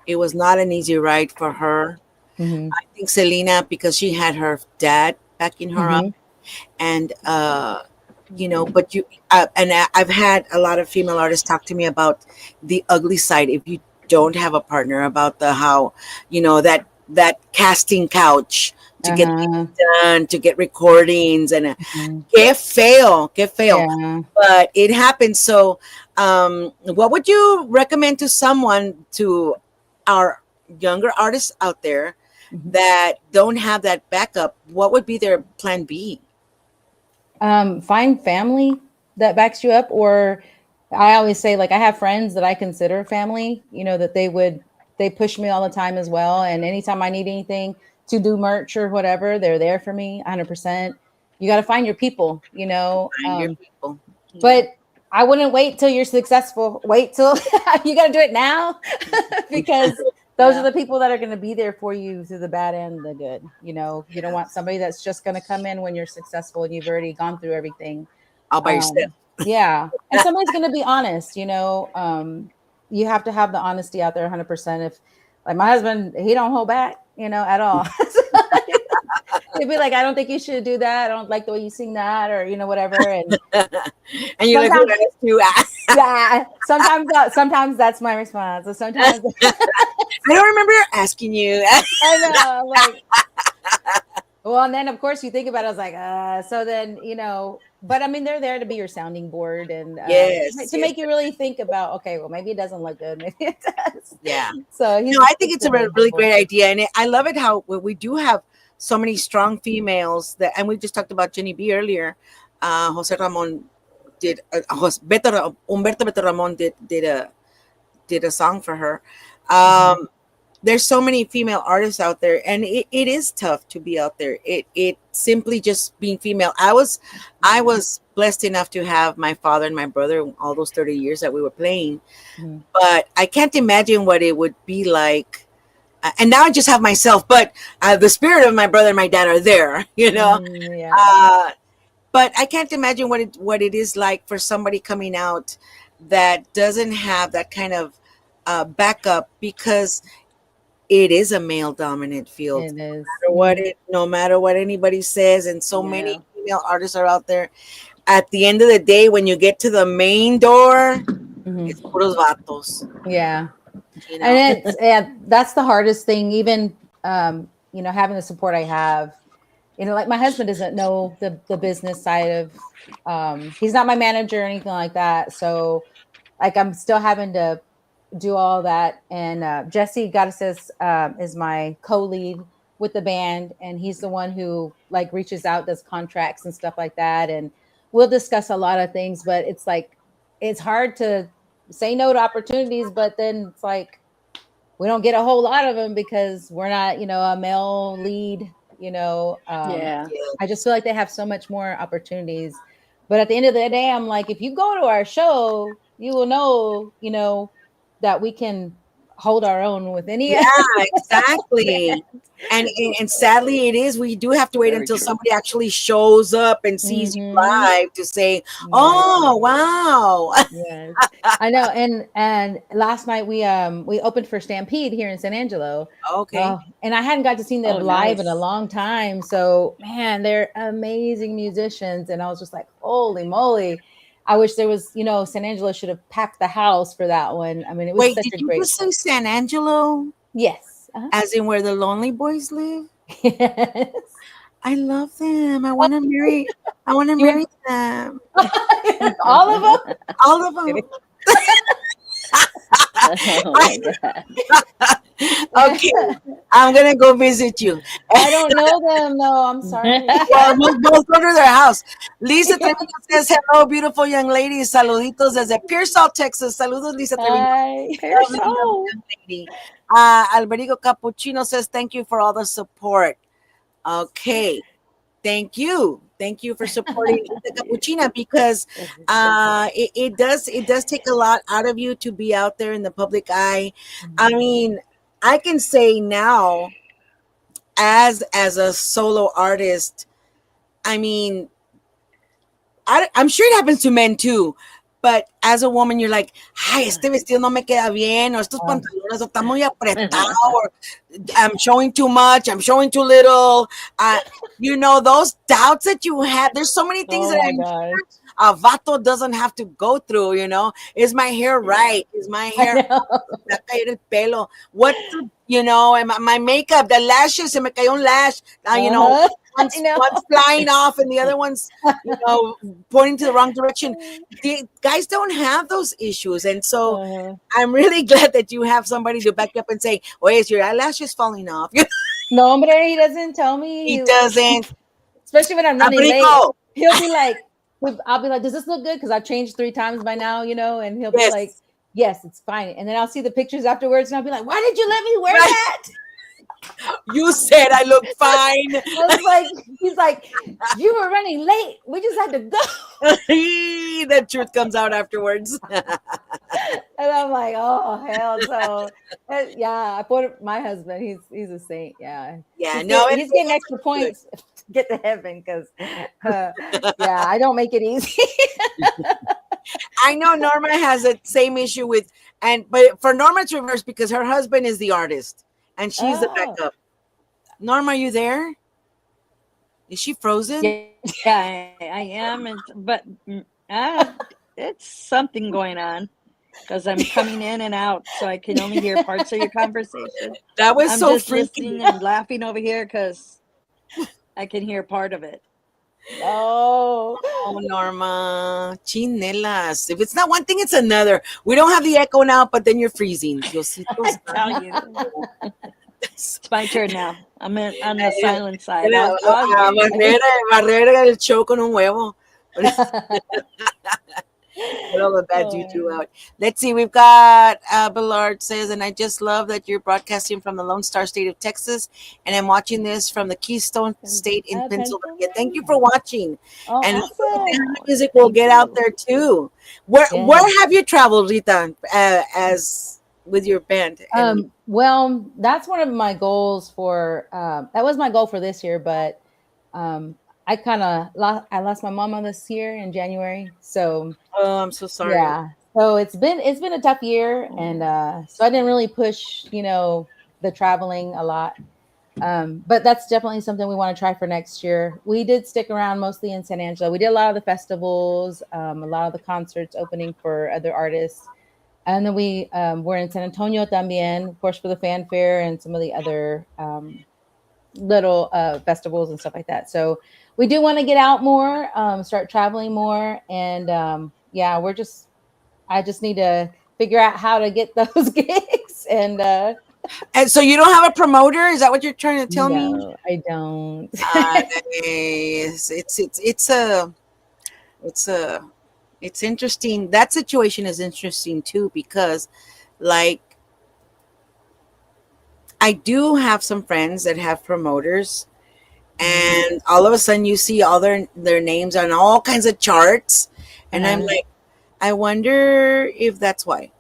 it was not an easy ride for her. Mhm. I think Selena, because she had her dad backing her up, Mhm. and but I've had a lot of female artists talk to me about the ugly side if you don't have a partner, about the how that casting couch to get things Uh-huh. done, to get recordings, and Mhm. que feo, Yeah. but it happens. So what would you recommend to someone, to our younger artists out there Mhm. that don't have that backup? What would be their plan B? Find family that backs you up, or I always say, like, I have friends that I consider family, that they push me all the time as well. And anytime I need anything to do merch or whatever, they're there for me 100%. You got to find your people, Find your people. Yeah. but I wouldn't wait till you're successful. Wait till you got to do it now because those are Yeah. the people that are going to be there for you through the bad and the good. You don't want somebody that's just going to come in when you're successful and you've already gone through everything. All by yourself. Yeah. And somebody's going to be honest, you have to have the honesty out there 100%. If, like, my husband, he don't hold back, at all. He'd be like, I don't think you should do that. I don't like the way you sing that, or, whatever. And And you're like, who sometimes, asked you? yeah, sometimes that's my response. So sometimes I don't remember asking you. I know, like, well, and then of course you think about it, I was like, so then, but I mean, they're there to be your sounding board and Yes, to yes, make you really think about, okay, well, maybe it doesn't look good, maybe it does. yeah. So No, I think he's it's a the main really people. great idea, and I love it how we do have so many strong females that, and we just talked about Jenny B earlier. Jose Ramon did, Humberto Beto Ramon did a song for her. Mhm. There's so many female artists out there, and it is tough to be out there. It simply just being female. I was blessed enough to have my father and my brother all those 30 years that we were playing, Mhm. but I can't imagine what it would be like. And now I just have myself, but the spirit of my brother and my dad are there, Yeah. uh, but I can't imagine what it is like for somebody coming out that doesn't have that kind of backup, because it is a male dominant field. It is. No matter what anybody says, and so Yeah. many female artists are out there. At the end of the day, when you get to the main door, Mhm. it's puros vatos. Yeah. You know, And that's the hardest thing, even having the support I have. Like, my husband doesn't know the business side of, he's not my manager or anything like that. So, like, I'm still having to do all that. And Jesse Goddesses is my co-lead with the band, and he's the one who, like, reaches out, does contracts and stuff like that, and we'll discuss a lot of things. But it's like, it's hard to say no to opportunities, but then it's like we don't get a whole lot of them because we're not, a male lead. Yeah. yeah, I just feel like they have so much more opportunities. But at the end of the day, I'm like, if you go to our show, you will know, that we can hold our own with any. Yeah, exactly. And sadly, it is. We do have to wait Very until true. somebody actually shows up and sees you live to say, Right. "Oh, wow." Yes, I know. And last night we opened for Stampede here in San Angelo. Okay. Oh, and I hadn't got to see them Oh, live in a nice. long time. So man, they're amazing musicians, and I was just like, holy moly! I wish there was, San Angelo should have packed the house for that one. I mean, it was Wait, such did a you great just show. say San Angelo, Yes. as in where the Lonely Boys live? Yes. I love them. I want to marry. I want to You would marry them. all of them? All of them. Oh my God. Okay, I'm gonna go visit you. I don't know them though. I'm sorry. Well, we'll go to their house. Lisa Trevino says, hello, beautiful young ladies. Saluditos desde Pearsall, Texas. Saludos, Lisa Trevino. Hi. Lovely young lady. Alberico Capuchino says, thank you for all the support. Okay. Thank you. Thank you for supporting Rita Capuchina, because it does take a lot out of you to be out there in the public eye. I mean, I can say now, as a solo artist, I mean, I'm sure it happens to men too, but as a woman, you're like, ay, este vestido no me queda bien, or estos pantalones están muy apretados, or I'm showing too much, I'm showing too little. Those doubts that you have. There's so many things Oh that my I'm gosh. sure a vato doesn't have to go through. Is my hair right? Is my hair? I know. Me va a caer el pelo. What and my makeup, the lashes, se me cayó un lash. Uh-huh. One's, I know. one's flying off and the other one's, pointing to the wrong direction. The guys don't have those issues. And so Uh-huh. I'm really glad that you have somebody to back you up and say, oh, is your eyelashes falling off? No, hombre, he doesn't tell me. He doesn't. Especially when I'm running late. Abrigo. He'll be like, I'll be like, does this look good? Because I've changed 3 times by now, and he'll be Yes. like, yes, it's fine. And then I'll see the pictures afterwards and I'll be like, why did you let me wear Right. that? You said I look fine. I was like, he's like, you were running late. We just had to go. The truth comes out afterwards. And I'm like, oh hell. So yeah, I put my husband, he's a saint. Yeah. Yeah, He's getting extra points to get to heaven because yeah, I don't make it easy. I know Norma has the same issue but for Norma it's reversed because her husband is the artist and she's the backup. Norma, are you there? Is she frozen? Yeah, I am, but it's something going on because I'm coming in and out, so I can only hear parts of your conversation. That was I'm so just freaky. listening and laughing over here because I can hear part of it. Oh, Norma, chinelas. If it's not one thing, it's another. We don't have the echo now, but then you're freezing. I tell you. It's my turn now. I'm on the silent side. Barrer el show con un huevo. Put all the bad juju out. Let's see. We've got Ballard says, and I just love that you're broadcasting from the Lone Star State of Texas, and I'm watching this from the Keystone State in Pennsylvania. Thank you for watching. Oh, And awesome. music will get out there too. Where have you traveled, Rita, as with your band? Well, that's one of my goals for that was my goal for this year, but I kind of lost my mama this year in January. So I'm so sorry. Yeah. So it's been a tough year, and so I didn't really push, the traveling a lot. But that's definitely something we want to try for next year. We did stick around mostly in San Angelo. We did a lot of the festivals, a lot of the concerts opening for other artists. And then we were in San Antonio también, of course, for the fanfare and some of the other little festivals and stuff like that. So we do want to get out more, start traveling more. And yeah, I just need to figure out how to get those gigs. And so you don't have a promoter? Is that what you're trying to tell me? No, I don't. It's interesting. That situation is interesting too, because like I do have some friends that have promoters, and all of a sudden you see all their names on all kinds of charts, and I'm like, I wonder if that's why.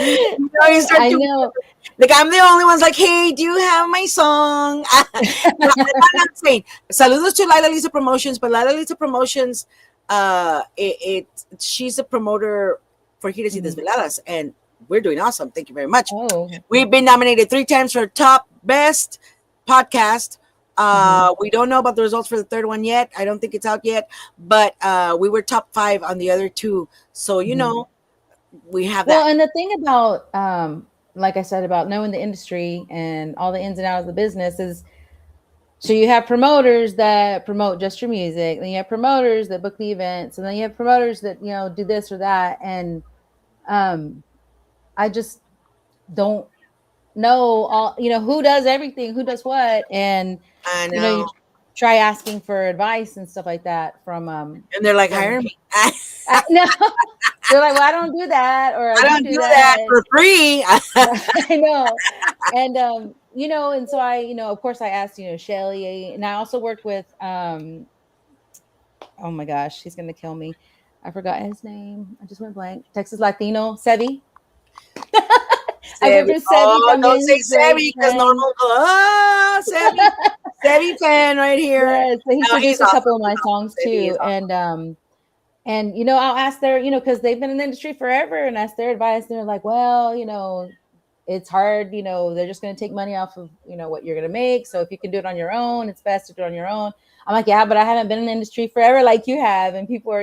You start I doing know. like I'm the only one's like, hey, do you have my song? No, I'm not saying. Saludos to Lila Lisa Promotions, but Lila Lisa Promotions, she's a promoter for Giras y Desveladas, and we're doing awesome. Thank you very much. Oh. We've been nominated 3 times for top best podcast. We don't know about the results for the third one yet. I don't think it's out yet, but we were top 5 on the other 2. So we have that. Well, and the thing about like I said, about knowing the industry and all the ins and outs of the business is, so you have promoters that promote just your music, then you have promoters that book the events, and then you have promoters that, do this or that. And I just don't know all, who does everything, who does what. And I you know. try asking for advice and stuff like that from And they're like, hire me. no, they're like, well, I don't do that, or I don't do that for free. I know. And and so I, of course I asked, Shelly, and I also worked with oh my gosh, he's gonna kill me. I forgot his name. I just went blank. Texas Latino, Sevi. I worked with Sevi. Don't say Sevi, because normal. Sevi. Sevi fan right here. Yeah, so he produced a couple of my songs too. Awesome. And I'll ask their, because they've been in the industry forever, and ask their advice. They're like, well, it's hard, they're just going to take money off of, what you're going to make. So if you can do it on your own, it's best to do it on your own. I'm like, yeah, but I haven't been in the industry forever like you have. And people are,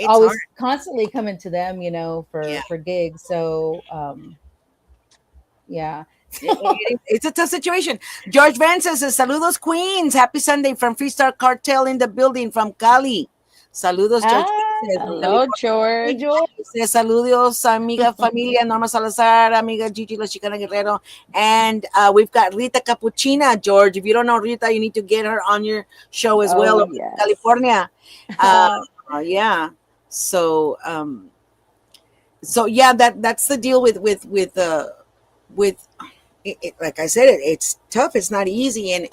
always constantly coming to them, for gigs. So, yeah. It's a tough situation. George Vance says, saludos, Queens. Happy Sunday from Freestar Cartel in the building from Cali. Saludos, George. Hello, George. Says, saludos, amiga familia Norma Salazar, amiga Gigi La Chicana Guerrero. And we've got Rita Capuchina, George. If you don't know Rita, you need to get her on your show as well, yes. California. Yeah. So yeah, that's the deal with like I said, it's tough. It's not easy, and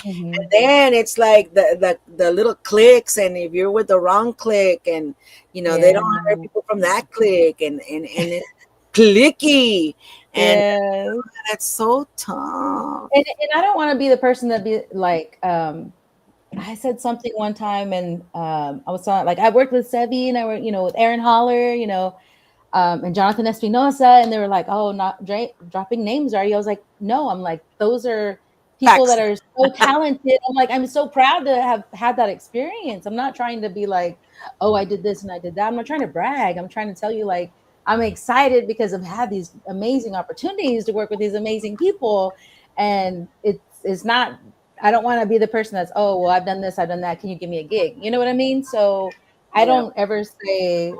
then it's like the little cliques, and if you're with the wrong clique, and they don't hire people from that clique, and it's clicky, and that's so tough. And I don't want to be the person that be like, I said something one time, and I was talking, like, I worked with Sevi, and I worked, with Aaron Holler, and Jonathan Espinosa, and they were like, oh, not dropping names, are you? I was like, no. I'm like, those are people that are so talented. I'm like, I'm so proud to have had that experience. I'm not trying to be like, oh, I did this and I did that. I'm not trying to brag. I'm trying to tell you, like, I'm excited because I've had these amazing opportunities to work with these amazing people. And it's not, I don't want to be the person that's, oh, well, I've done this, I've done that, can you give me a gig? You know what I mean? So I don't ever say,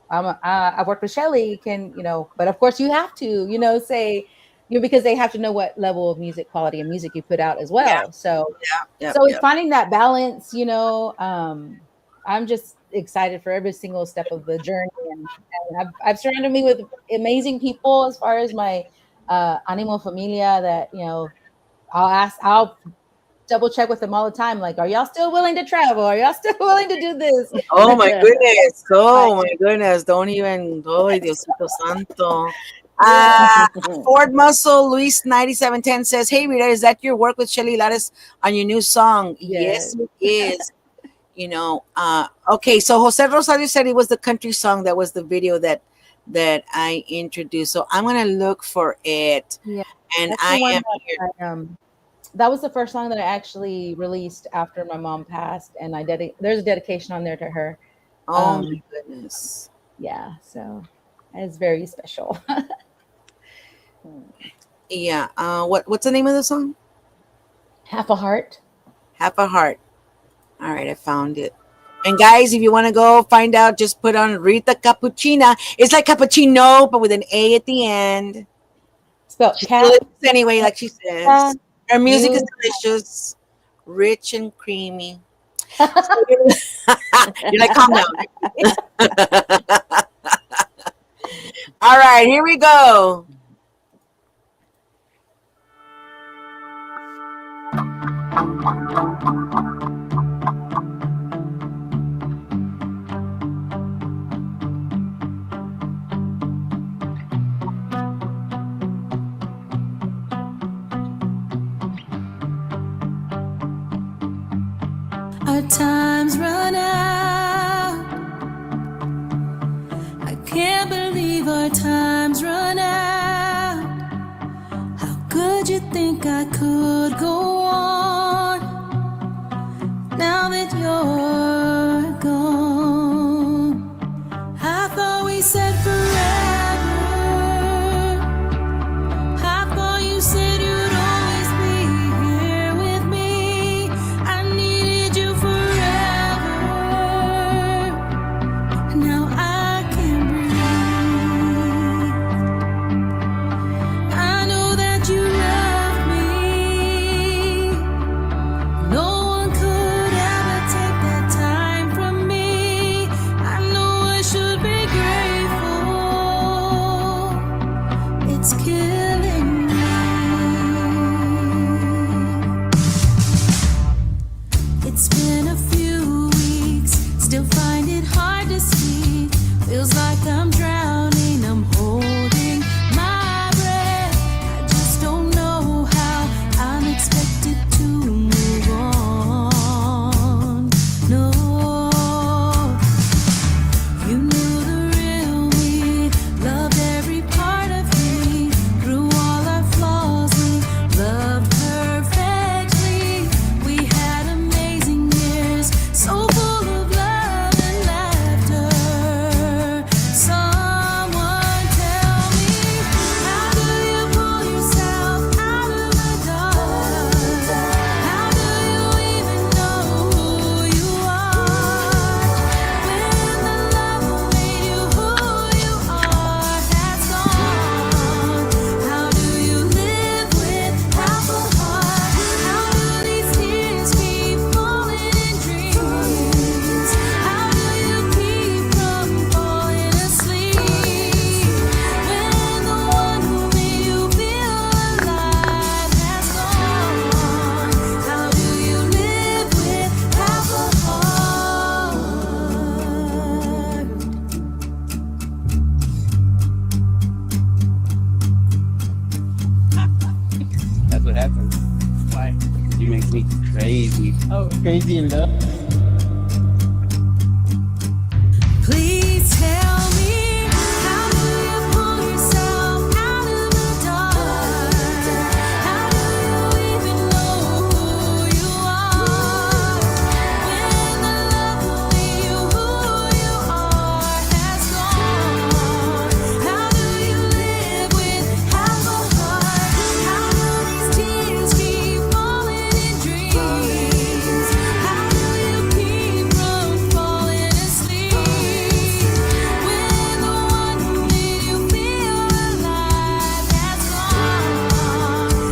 I worked with Shelly, but of course you have to, say, because they have to know what level of music quality and music you put out as well. Yeah. So it's finding that balance, I'm just excited for every single step of the journey. And I've surrounded me with amazing people as far as my Animo Familia that, I'll double check with them all the time. Like, are y'all still willing to travel? Are y'all still willing to do this? Oh my goodness. Oh my goodness. Don't even, oh, Diosito Santo. Ford Muscle Luis 9710 says, hey Rita, is that your work with Shelly Lares on your new song? Yes, it is. Okay, so Jose Rosario said it was the country song that was the video that I introduced. So I'm gonna look for it. Yeah. And that was the first song that I actually released after my mom passed, and there's a dedication on there to her. Oh my goodness. Yeah, so it's very special. Yeah. What's the name of the song? Half a Heart. Half a Heart. All right, I found it. And guys, if you want to go find out, just put on Rita Capuchina. It's like cappuccino, but with an A at the end. Spelled anyway, like she says. Her music is delicious, rich and creamy. You're like, calm down. All right, here we go. time's run out. I can't believe our time's run out. How could you think I could go on now that you're gone? I thought we said forever. I thought you said you'd always be here with me. I needed you forever. Now I can't breathe. I know that you love me. No one could ever take that time from me. I know I should be grateful. It's killing me. It's been a few weeks, still find it hard to sleep. Feels like I'm drowning, I'm holding my breath. I just don't know how I'm expected to move on. No, you knew the real me, loved every part of me. Through all our flaws, we loved perfectly. We had amazing years, so full of love and laughter. Someone tell me, how do you pull yourself out of the dark? How do you even know who you are when the love that made you who you are has gone? How do you live with half a heart? How do these tears keep falling in dreams? How do you keep from falling asleep when the one who made you feel alive has gone? How do you live with half a heart? That's what happens. Why? You make me crazy. Oh, crazy in love. Please tell me, how do you pull yourself out of the dark? How do you even know who you are when the love that made you who you are has gone? How do you live with half a heart? How do these tears keep falling in dreams? How do you keep from falling asleep when the one who made you feel alive has gone?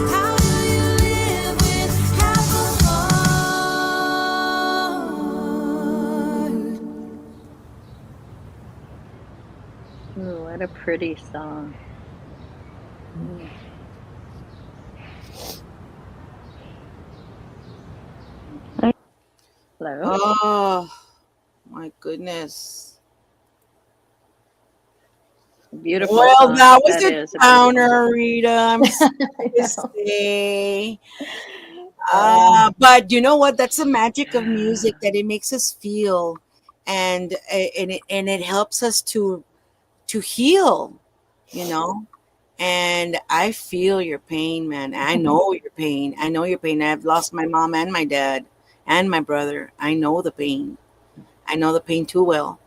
How do you live with half a heart? Ooh, what a pretty song. Hello? Oh my goodness. Beautiful Well, song. that was That a is a beautiful downer, song. Rita. I'm sorry I to know. say. Uh, But you know what? That's the magic of music, that it makes us feel, and it helps us to heal, you know. And I feel your pain, man. I know your pain. I know your pain. I've lost my mom and my dad and my brother. I know the pain. I know the pain too well.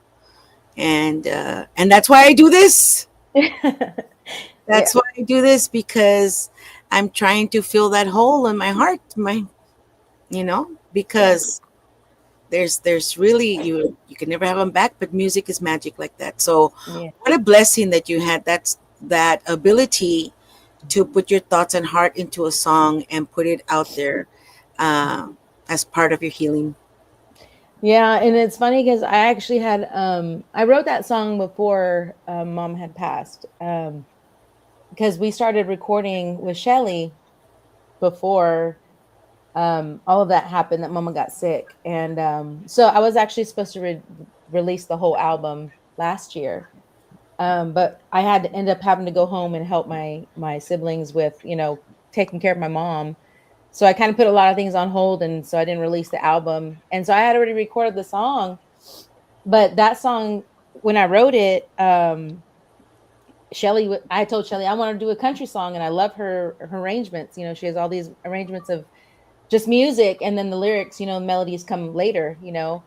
And that's why I do this. yeah, That's why I do this, because I'm trying to fill that hole in my heart, yeah, because there's really, you can never have them back, but music is magic like that. So yeah. what a blessing that you had that ability to put your thoughts and heart into a song and put it out there, uh, as part of your healing. Yeah, and it's funny because I actually had I wrote that song before mom had passed. Because we started recording with Shelly before all of that happened, that mama got sick. And so I was actually supposed to release the whole album last year. But I had to end up having to go home and help my siblings with, taking care of my mom. So I kind of put a lot of things on hold, and so I didn't release the album. And so I had already recorded the song, but that song, when I wrote it, I told Shelly I want to do a country song, and I love her arrangements. You know, she has all these arrangements of just music, and then the lyrics, you know, melodies come later, you know.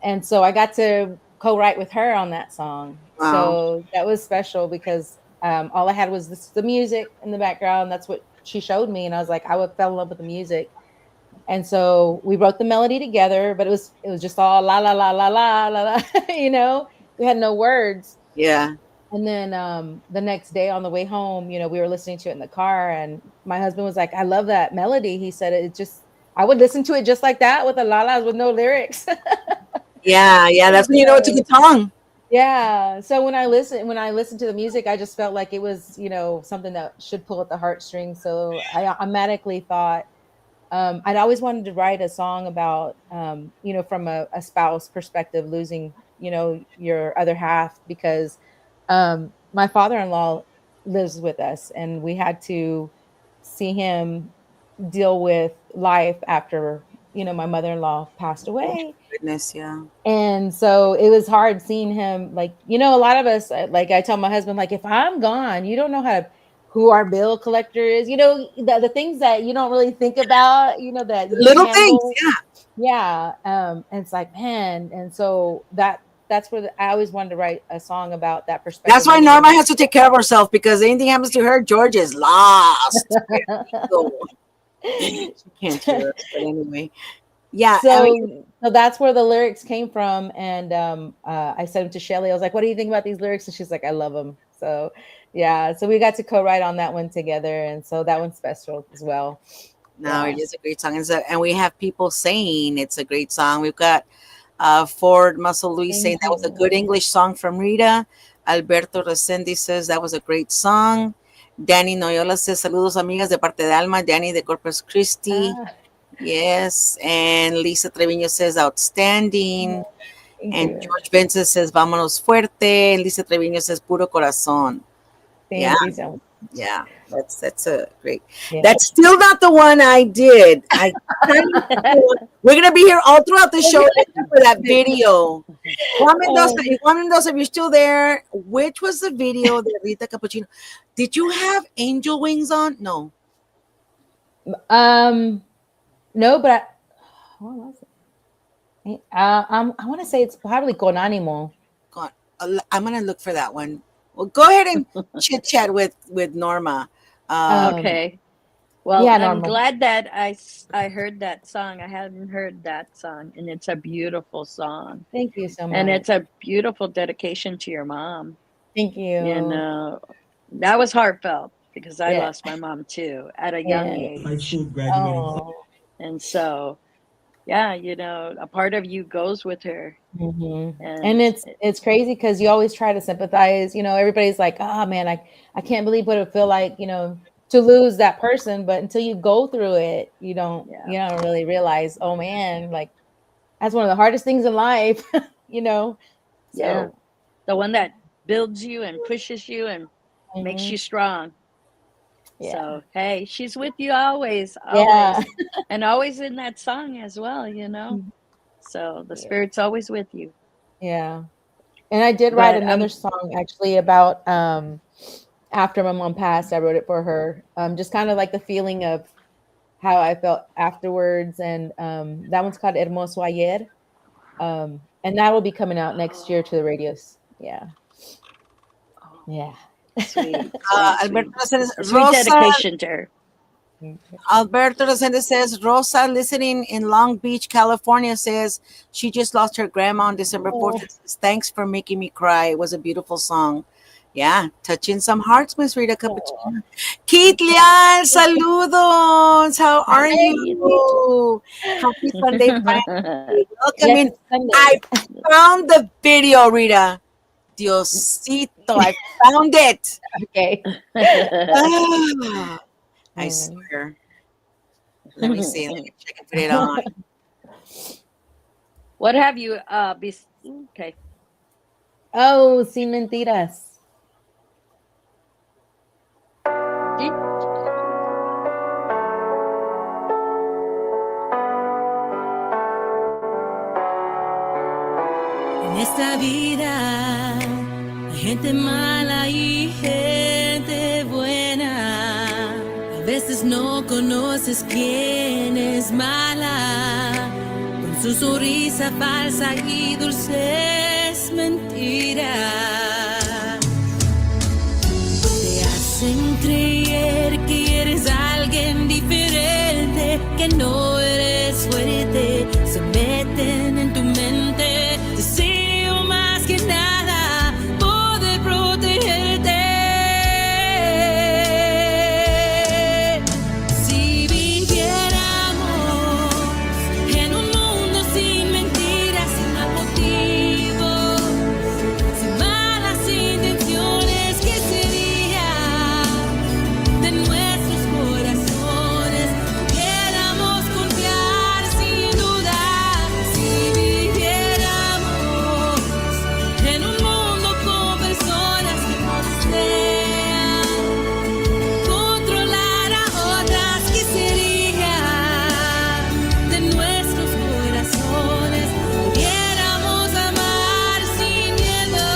And so I got to co-write with her on that song. Wow. So that was special because all I had was the music in the background. That's what she showed me, and I was like, fell in love with the music. And so we wrote the melody together, but it was just all la la la la la la la, you know. We had no words. Yeah. And then the next day on the way home, you know, we were listening to it in the car, and my husband was like, "I love that melody." He said, "It just, I would listen to it just like that with the la-las with no lyrics." Yeah. Yeah. That's when you know it's a good song. Yeah. So when I listened to the music, I just felt like it was, you know, something that should pull at the heartstrings. So I automatically thought I'd always wanted to write a song about, you know, from a spouse perspective, losing, you know, your other half, because my father-in-law lives with us, and we had to see him deal with life after, you know, my mother-in-law passed away. Goodness. Yeah. And so it was hard seeing him, like, you know, a lot of us, like I tell my husband, like, if I'm gone, you don't know who our bill collector is, you know, the things that you don't really think about, you know, that you Little things. handle. Yeah. Yeah. And it's like, man. And so that's where I always wanted to write a song about that That's perspective. why Norma has to take care of herself, because anything happens to her, George is lost. She can't hear us, but anyway. Yeah. I mean, So that's where the lyrics came from. And I sent them to Shelly. I was like, what do you think about these lyrics? And she's like, I love them. So yeah, so we got to co-write on that one together. And so that one's special as well. no, Yeah. it is a great song. And we have people saying it's a great song. We've got Ford Muscle Luis saying Thank that was a you. good English song from Rita. Alberto Resendi says that was a great song. Danny Noyola says saludos amigas de parte de Alma. Danny de Corpus Christi. Ah, Yes. And Lisa Treviño says outstanding. thank And you. George Benson says vámonos fuerte. Lisa Treviño says puro corazón. Yeah. Thank you so much. Yeah, that's a great. Yeah. That's still not the one I did. We're gonna be here all throughout the show for that video. Juan Mendoza, Juan Mendoza, if you're still there, which was the video that Rita Capuchino? Did you have angel wings on? No. No, but what was it? I want to say it's probably Con Animo. God, I'm gonna look for that one. Well, go ahead and chit chat with Norma. Okay. Well, yeah, I'm Norma. glad that I heard that song. I hadn't heard that song, and it's a beautiful song. Thank you so much. And it's a beautiful dedication to your mom. Thank you. And that was heartfelt because I Yeah. lost my mom too at a young age. High school graduating. Oh. And so, yeah, you know, a part of you goes with her. Mm-hmm. And it's crazy because you always try to sympathize. You know, everybody's like, oh man, I can't believe what it would feel like, you know, to lose that person. But until you go through it, you don't really realize, oh man, like that's one of the hardest things in life, you know. So yeah, the one that builds you and pushes you and makes you strong. Yeah. So hey, she's with you always, and always in that song as well, you know. So the Spirit's always with you. Yeah. And I did write another song actually about after my mom passed. I wrote it for her. Just kind of like the feeling of how I felt afterwards. And that one's called Hermoso Ayer. And that will be coming out next year to the radios. Yeah. Yeah. Sweet. Sweet dedication to her. Alberto Rosenda says Rosa, listening in Long Beach, California, says she just lost her grandma on December 4th. Says, thanks for making me cry. It was a beautiful song. Yeah, touching some hearts, Miss Rita Capuchina. Keith Lian, saludos. How are you? Happy Sunday, finally. Welcome in. I found the video, Rita. Diosito, I found it. Okay. I swear. Let me see. Let me check and put it on. What have you okay. Oh, Sin Mentiras. vida. Hay gente mala y gente buena. A veces no conoces quién es mala. Con su sonrisa falsa y dulces mentiras. Te hacen creer que eres alguien diferente, que no eres fuerte. Se meten en tu mente. Deseo más que nada poder protegerte. Si viviéramos en un mundo sin mentiras, sin mal motivo, sin malas intenciones, ¿qué sería de nuestros corazones? Pudiéramos confiar sin duda. Si viviéramos en un mundo con personas que nos desean controlar a otras, ¿qué sería de nuestros corazones? Pudiéramos amar sin miedo.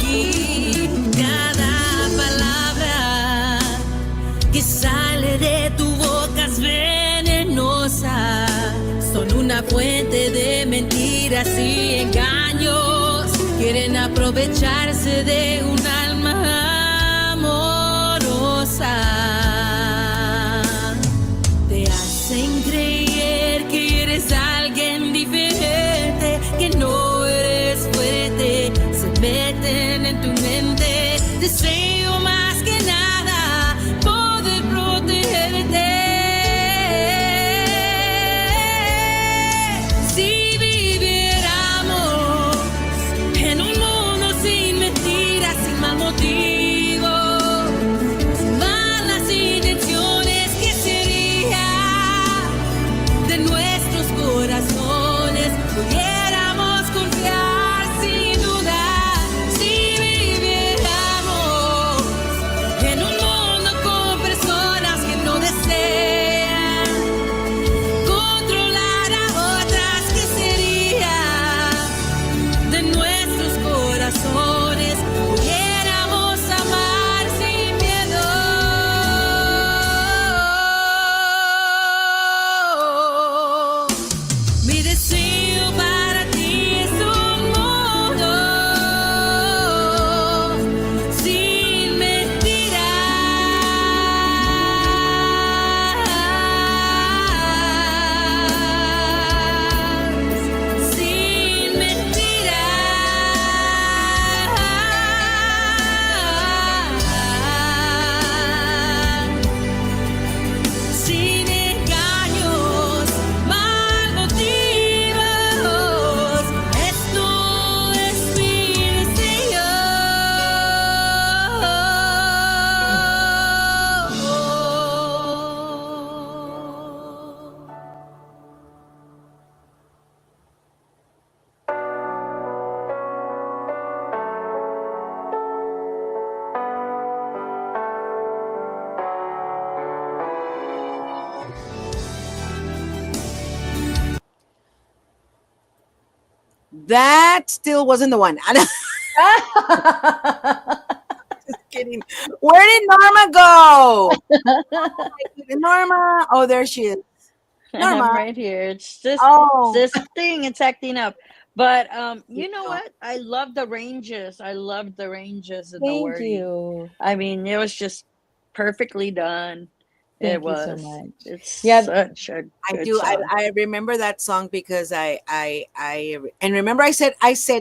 Y cada palabra que sale de tu boca es venenosa. Son una fuente de mentiras y engaños. Quieren aprovecharse de un alma amorosa. Te hacen creer que eres alguien diferente, que no eres fuerte. Se meten en tu mente. Deseo más que nada poder protegerte. Si viviéramos en un mundo sin mentiras, sin mal motivo, sin malas intenciones, ¿qué sería de nuestros corazones? Pudiéramos confiar sin duda. Si viviéramos en un mundo con personas que no desean controlar a otras, ¿qué sería de nuestros corazones? Pudiéramos amar sin miedo. Mi deseo para ti es un mundo sin mentiras, sin mentiras, sin engaños, mal motivos. Esto es mi deseo. That still wasn't the one. Just kidding. Where did Norma go? Norma. Oh, there she is. I'm Norma. right here. It's just Oh, this thing. It's acting up. But you know what? I love the ranges. I loved the ranges and the Thank wording. you. I mean, it was just perfectly done. Thank It you so was. much. It's Yeah. such a I good do. song. I remember that song because and remember I said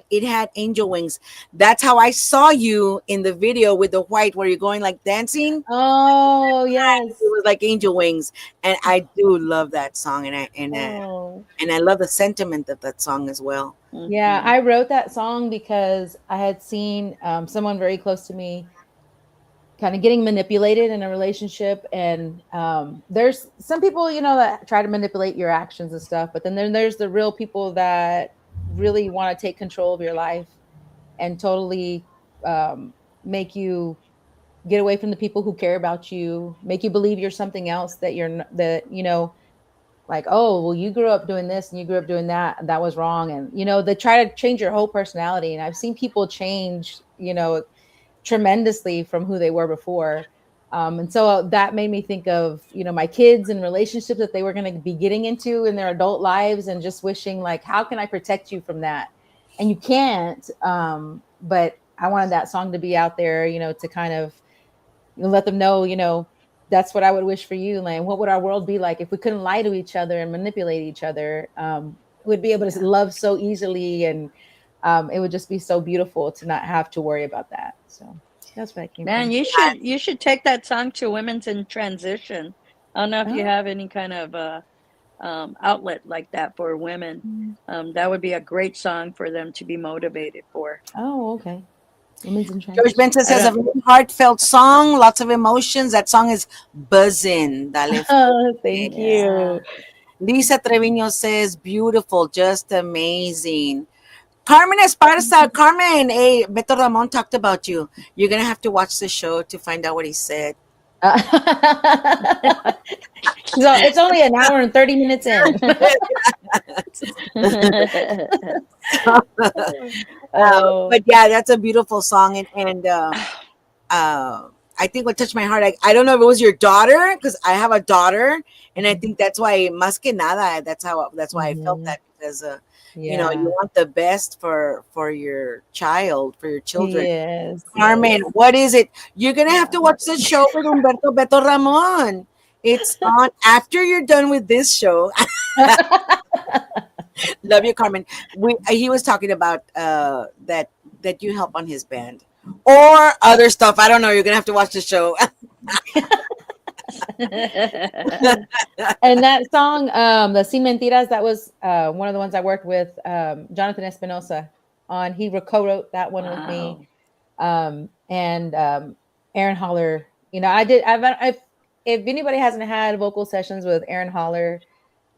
it had angel wings. That's how I saw you in the video with the white where you're going like dancing. Oh, It yes. was like angel wings, and I do love that song, Oh. and I love the sentiment of that song as well. Yeah, Mhm. I wrote that song because I had seen someone very close to me kind of getting manipulated in a relationship. And there's some people, that try to manipulate your actions and stuff. But then there's the real people that really want to take control of your life and totally make you get away from the people who care about you, make you believe you're something else that like, oh, well, you grew up doing this and you grew up doing that, and that was wrong. And, they try to change your whole personality. And I've seen people change, tremendously from who they were before. And so that made me think of, my kids and relationships that they were going to be getting into in their adult lives, and just wishing like, how can I protect you from that? And you can't. But I wanted that song to be out there, to kind of let them know, that's what I would wish for you. Like, what would our world be like if we couldn't lie to each other and manipulate each other? We'd be able to love so easily, and it would just be so beautiful to not have to worry about that. So that's where I came Man, from. you should take that song to women's in transition. I don't know if you Oh, have any kind of outlet like that for women. That would be a great song for them to be motivated for. oh, okay. Women's in George transition. Benson I says a don't. very heartfelt song, lots of emotions. That song is buzzing. Dale. Oh, thank Yeah. you. Lisa Trevino says beautiful, just amazing. Carmen Esparza, Carmen, hey, Beto Ramon talked about you. You're gonna have to watch the show to find out what he said. Uh, so it's only an hour and 30 minutes in. Oh, But yeah, that's a beautiful song, I think what touched my heart. I don't know if it was your daughter because I have a daughter, and I think that's why más que nada. That's why I felt mhm. that because you Yeah. want the best for your child, for your children. Yes, Carmen, yes. what is it? You're gonna have Yeah. to watch the show with Humberto Beto Ramon. It's on after you're done with this show. Love you, Carmen. He was talking about that you help on his band or other stuff. I don't know. You're gonna have to watch the show. And that song, the Sin Mentiras, that was one of the ones I worked with Jonathan Espinosa on. He co-wrote that one with me. Wow. And Aaron Holler. If anybody hasn't had vocal sessions with Aaron Holler,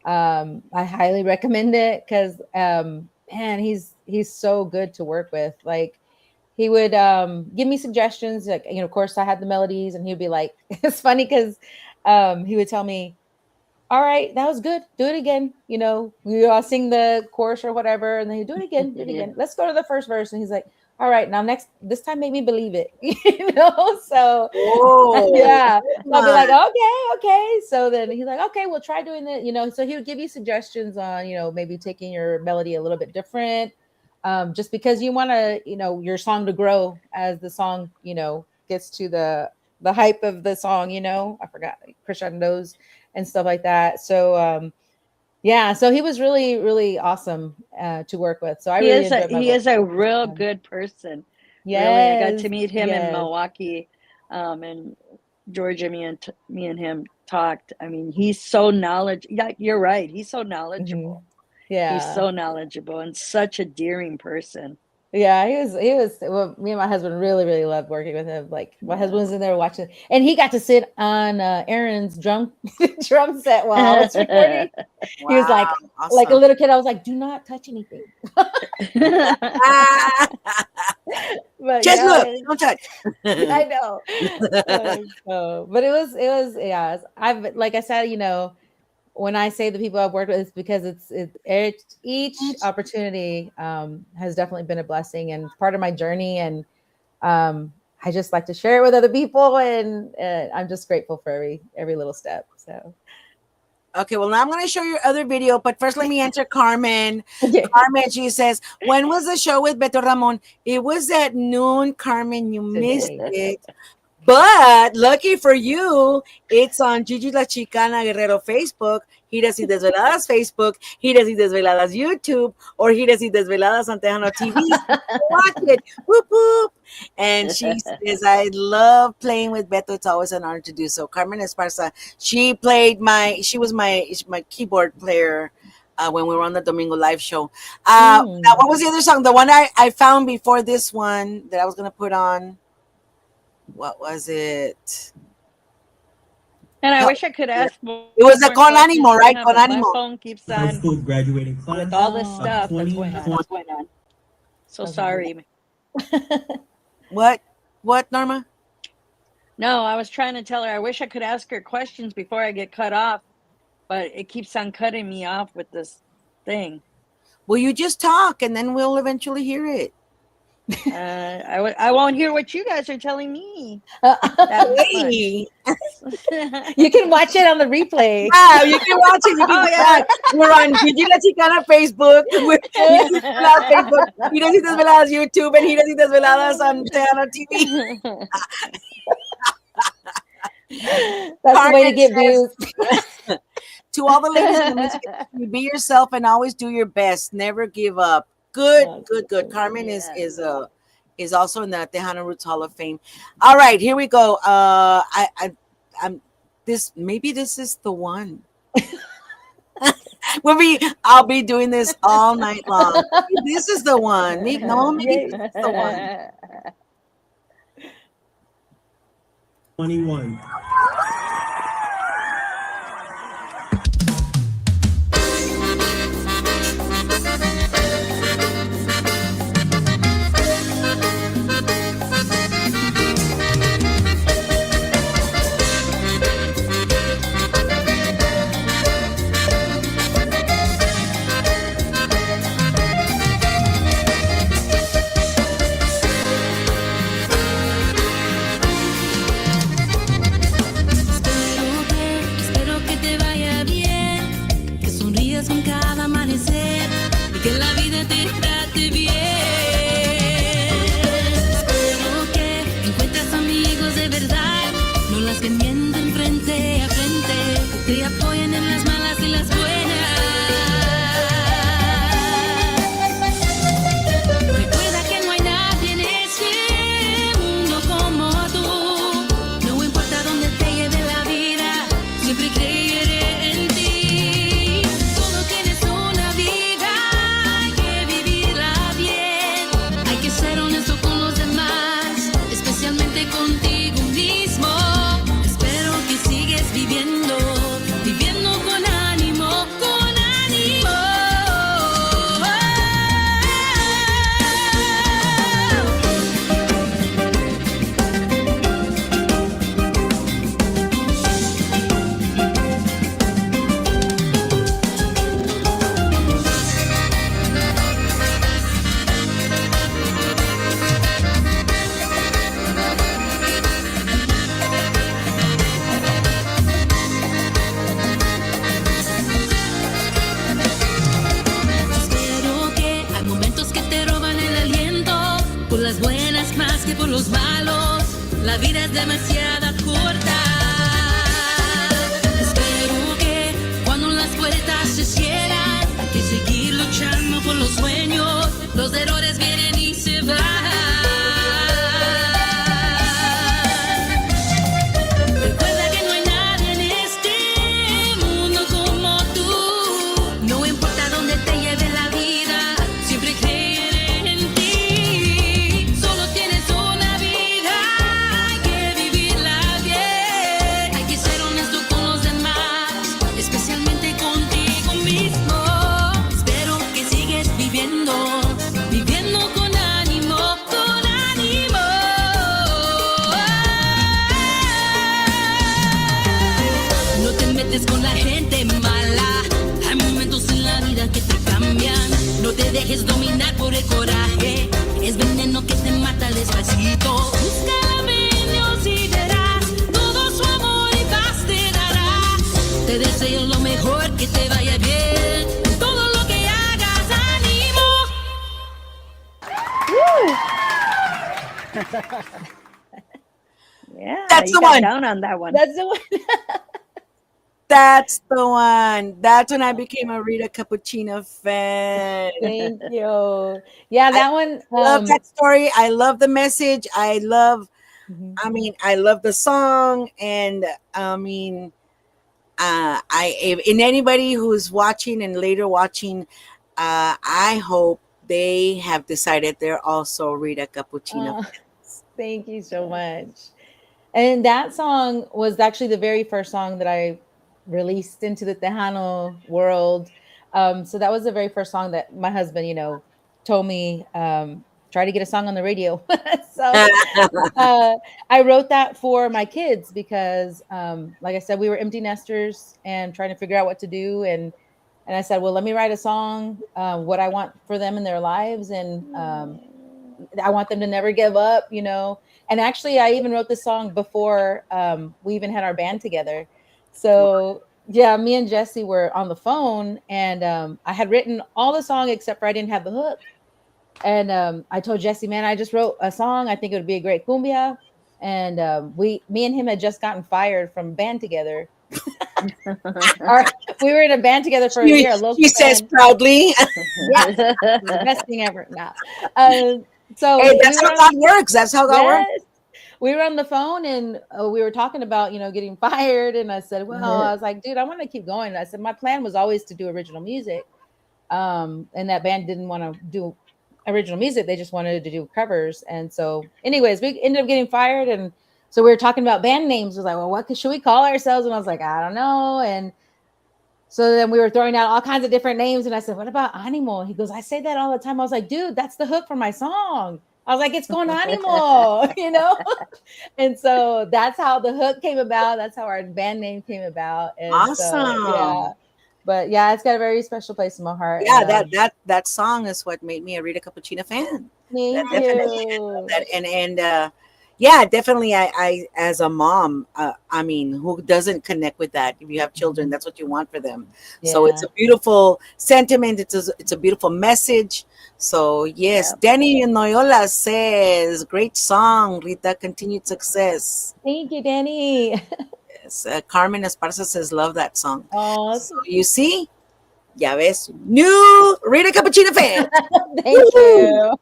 I highly recommend it because man, he's so good to work with. Like, he would give me suggestions. Like, of course, I had the melodies, and he'd be like, it's funny because he would tell me, all right, that was good. Do it again. I'll sing the chorus or whatever, and then he'd do it again, do it Yeah. again. Let's go to the first verse. And he's like, all right, now this time make me believe it. So Oh, yeah. come So I'll be like, on. okay. So then he's like, okay, we'll try doing it. So he would give you suggestions on, maybe taking your melody a little bit different. Just because you want to, your song to grow as the song, gets to the hype of the song, I forgot crescendos and stuff like that. So yeah, so he was really, really awesome to work with. So I He really is a enjoyed my he is vocal a work with real him. good person. Really, I got Yes, to meet him in yes. Milwaukee, and Georgia, me and him talked. I mean, he's so knowledgeable. Yeah, you're right. He's so knowledgeable. Mhm. He's Yeah. so knowledgeable and such a daring person. Yeah, he was well, me and my husband really, really loved working with him. Like, my husband Yeah. was in there watching, and he got to sit on Aaron's drum set while I was recording. He was Wow, like a awesome. little kid. I was like, do not touch anything. Ah, But just look, yeah, don't touch. I know. But it was yeah. I've like I said, when I say the people I've worked with, it's because each opportunity has definitely been a blessing and part of my journey, and I just like to share it with other people, and I'm just grateful for every little step. So Okay, well, now I'm going to show you other video, but first let me answer Carmen. okay, Carmen, she says, when was the show with Beto Ramon? It was at noon, Carmen. You missed today. it. But lucky for you, it's on Gigi La Chicana Guerrero Facebook, Giras y Desveladas Facebook, Giras y Desveladas YouTube, or Giras y Desveladas on Tejano TV. Watch it. Whoop, whoop. And she says, I love playing with Beto. It's always an honor to do so. Carmen Esparza, she was my keyboard player when we were on the Domingo Live show. Now, what was the other song? The one I found before this one that I was going to put on. What was it? And I wish I could ask more. It was the Con Animo, right? Con Animo. My phone keeps on school graduating class with all this stuff that's going on. So sorry. What, Norma? No, I was trying to tell her I wish I could ask her questions before I get cut off, but it keeps on cutting me off with this thing. Well, you just talk and then we'll eventually hear it. I won't hear what you guys are telling me. Hey. You can watch it on the replay. Wow, you can watch it. You can We're on Gigi La Chicana Facebook. We're on Facebook. Giras y Desveladas YouTube and Giras y Desveladas on Tejano TV. That's the way to get views. To all the ladies in the music industry, be yourself and always do your best. Never give up. Good. Carmen is also in the Tejano Roots Hall of Fame. All right, here we go. Maybe this is the one. I'll be doing this all night long. This is the one. Maybe this is the one. 21. Con cada amanecer y que la vida te trate bien. Espero que encuentres amigos de verdad, no las que mienten frente a frente, que te apoyen en las malas y las buenas. Recuerda que no hay nadie en este mundo como tú, no importa dónde te lleve la vida, siempre creeré. Contigo mismo, espero que sigues viviendo con ánimo, con ánimo. Más que por los malos, la vida es demasiado corta. Espero que cuando las puertas se cierran, hay que seguir luchando por los sueños. Los errores vienen y se van. Recuerda que no hay nadie en este mundo como tú. No importa dónde te lleve la vida, siempre creeré en ti. Viviendo con ánimo, con ánimo. No te metes con la gente mala, hay momentos en la vida que te cambian. No te dejes dominar por el coraje, es veneno que te mata despacito. Busca en Dios y verás todo su amor y paz te dará. Te deseo lo mejor, que te vaya bien. Todo lo que hagas, ánimo. Yeah, That's you the got one. down on that one. That's the one. That's the one. That's when I became a Rita Capuchina fan. Thank you. Yeah, I that one. love that story. I love the message. Mhm. I love the song. And I mean, in anybody who's watching and later watching, I hope they have decided they're also Rita Capuchina Oh, fans. thank you so much. And that song was actually the very first song that I released into the Tejano world. So that was the very first song that my husband, told me, try to get a song on the radio. So uh, I wrote that for my kids because, like I said, we were empty nesters and trying to figure out what to do. And I said, well, let me write a song, what I want for them in their lives. And I want them to never give up. And actually, I even wrote this song before we even had our band together. So yeah, me and Jesse were on the phone, and I had written all the song except for I didn't have the hook. And I told Jesse, man, I just wrote a song. I think it would be a great cumbia. And me and him had just gotten fired from band together. We were in a band together for a year, a She local says band. proudly. Yeah, the best thing ever. Now, so Hey, we that's were how on. God works. That's how God works. Yes, we were on the phone and we were talking about getting fired. And I said, well, I was like, dude, I want to keep going. I said my plan was always to do original music. And that band didn't want to do original music. They just wanted to do covers. And so, anyways, we ended up getting fired. And so we were talking about band names. I was like, well, what should we call ourselves? And I was like, I don't know. And so then we were throwing out all kinds of different names. And I said, what about Animal? He goes, I say that all the time. I was like, dude, that's the hook for my song. I was like, it's going Animal. And so that's how the hook came about. That's how our band name came about. And so, yeah. Awesome. But yeah, it's got a very special place in my heart. Yeah, And that song is what made me a Rita Capuchina fan. That thank definitely, I love you. that. And yeah, definitely. I as a mom, I mean, who doesn't connect with that? If you have children, that's what you want for them. So it's Yeah. a beautiful sentiment. It's a beautiful message. So yes, Yeah. Danny Noyola says, "Great song, Rita. Continued success." Thank you, Danny. Yes, Carmen Esparza says, "Love that song." Oh, So you see, ya ves, new Rita Capuchina fan. thank Woohoo! you.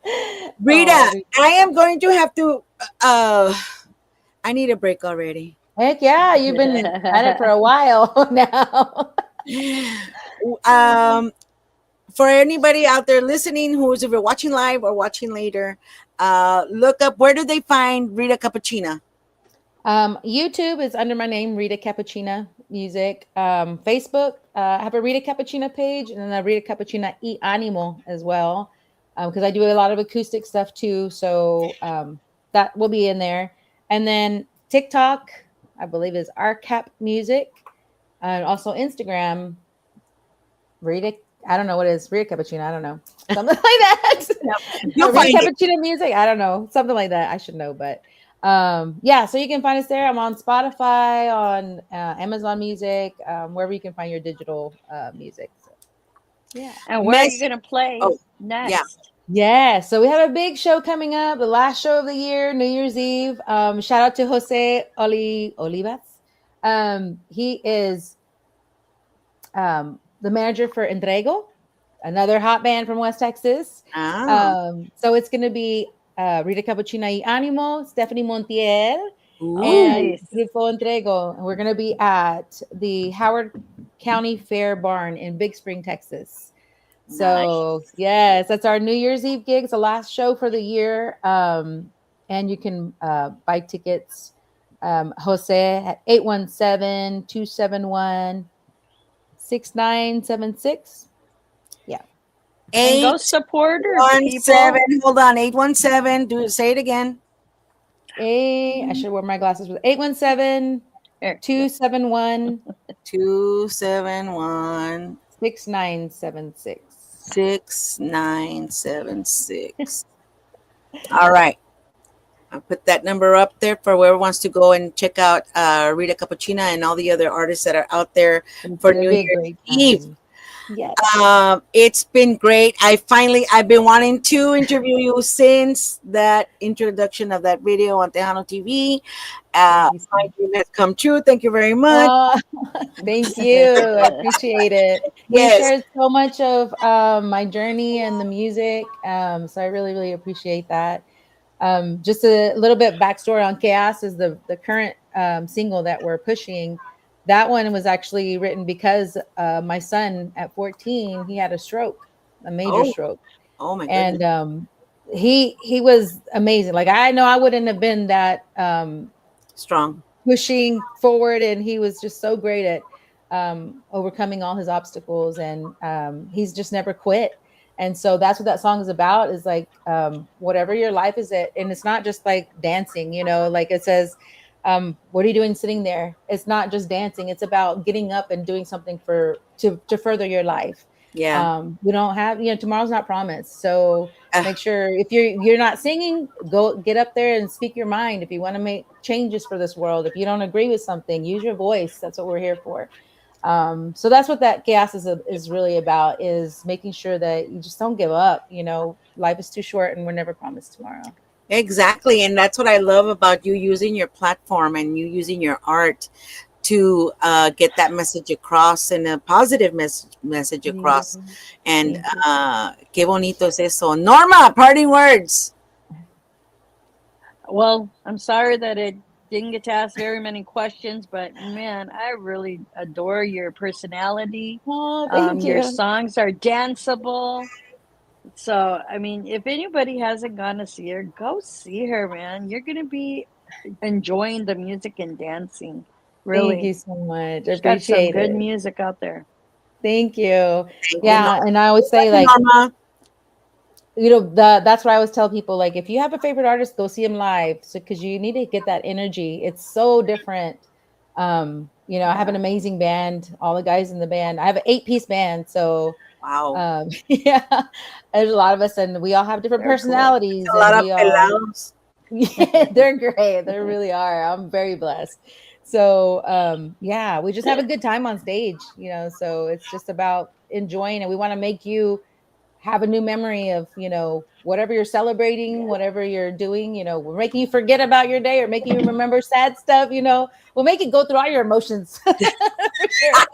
Oh, Rita, I am going to have to. I need a break already. heck yeah, you've been at it for a while now. Um, for anybody out there listening who's either watching live or watching later, look up, where do they find Rita Capuchina? YouTube is under my name, Rita Capuchina Music. Facebook, I have a Rita Capuchina page and then a Rita Capuchina e Animo as well, because I do a lot of acoustic stuff too. So that will be in there. And then TikTok, I believe, is RCap Music. And also Instagram, Rita. I don't know what it is. Rita Capuchina. I don't know. Something like that. You'll Rita find it. Capuchina Music. I don't know. Something like that. I should know, but yeah, so you can find us there. I'm on Spotify, on Amazon Music, wherever you can find your digital music. So, yeah. And where are you going to play next? Yeah, so we have a big show coming up, the last show of the year, New Year's Eve. Shout out to Jose Olivas. He is the manager for Entrego, another hot band from West Texas. So it's going to be Rita Capuchina y Animo, Stephanie Montiel, and Grupo Entrego. And we're going to be at the Howard County Fair Barn in Big Spring, Texas. So yes, that's our New Year's Eve gig. It's the last show for the year. And you can buy tickets. Jose at 817-271-6976. Yeah. And go support her. 817. Hold on. 817. Say it again. I should wear my glasses. 817-271 271 6976. 6976. All right. I'll put that number up there for whoever wants to go and check out Rita Capuchina and all the other artists that are out there for New Year's Eve. Yes. It's been great. I've been wanting to interview you since that introduction of that video on Tejano TV. Thank you so My much. dream has come true. Thank you very much. Oh, thank you. I appreciate it. You Yes. shared so much of my journey and the music. So I really, really appreciate that. Just a little bit backstory on Chaos is the current single that we're pushing. That one was actually written because my son at 14, he had a stroke, a major Oh, stroke. oh my goodness. And he was amazing. Like I know I wouldn't have been that Strong. pushing forward, and he was just so great at overcoming all his obstacles, and he's just never quit. And so that's what that song is about, is like whatever your life is at. And it's not just like dancing, you know, like it says, what are you doing sitting there? It's not just dancing, it's about getting up and doing something to further your life. Yeah. We don't have, you know, tomorrow's not promised, so make sure if you're not singing, go get up there and speak your mind. If you want to make changes for this world, if you don't agree with something, use your voice. That's what we're here for. So that's what that chaos is really about, is making sure that you just don't give up. You know, life is too short and we're never promised tomorrow. Exactly. And that's what I love about you using your platform and you using your art to get that message across, and a positive message across. And qué bonito es eso. Norma, parting words. Well, I'm sorry that it didn't get to ask very many questions, but man, I really adore your personality. Oh, thank you. Your songs are danceable. So, I mean, if anybody hasn't gone to see her, go see her, man. You're going to be enjoying the music and dancing. Really. Thank you so much. I She's got some appreciate good it. music out there. Thank you. Thank you, Yeah, Norma. and I always say, like, Norma. you know, that's what I always tell people, like, if you have a favorite artist, go see him live. So because you need to get that energy. It's so different. You know, I have an amazing band, all the guys in the band. I have an 8-piece band. So Wow. yeah, there's a lot of us, and we all have different They're cool. personalities, A lot and of we all pelados. yeah, they're great. They really are. I'm very blessed. So yeah, we just have a good time on stage, you know. So it's just about enjoying, and we want to make you have a new memory of, you know, whatever you're celebrating, whatever you're doing. You know, we're making you forget about your day or making you remember sad stuff. You know, we'll make it go through all your emotions. For sure.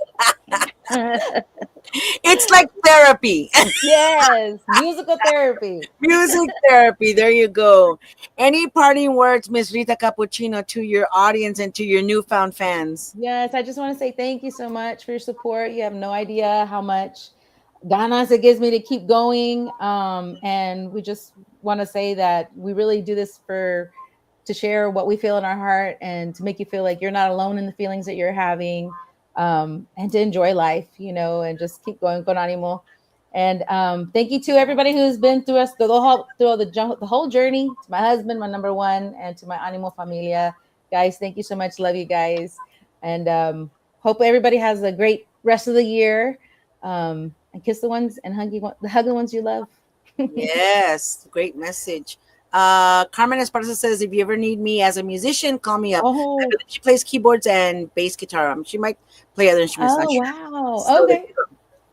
It's like therapy. Yes, musical therapy. Music therapy. There you go. Any parting words, Miss Rita Capuchino, to your audience and to your newfound fans? Yes, I just want to say thank you so much for your support. You have no idea how much ganas it gives me to keep going. And we just want to say that we really do this to share what we feel in our heart, and to make you feel like you're not alone in the feelings that you're having, and to enjoy life, you know, and just keep going con animo. And thank you to everybody who's been through us through the whole journey. To my husband, my number one, and to my animo familia, guys. Thank you so much. Love you guys, and hope everybody has a great rest of the year. And kiss the ones and hug the ones you love. Yes, great message. Carmen Esparza says, if you ever need me as a musician, call me up. Oh, She plays keyboards and bass guitar. She might play other instruments. oh Not sure. wow. So there Okay. you go.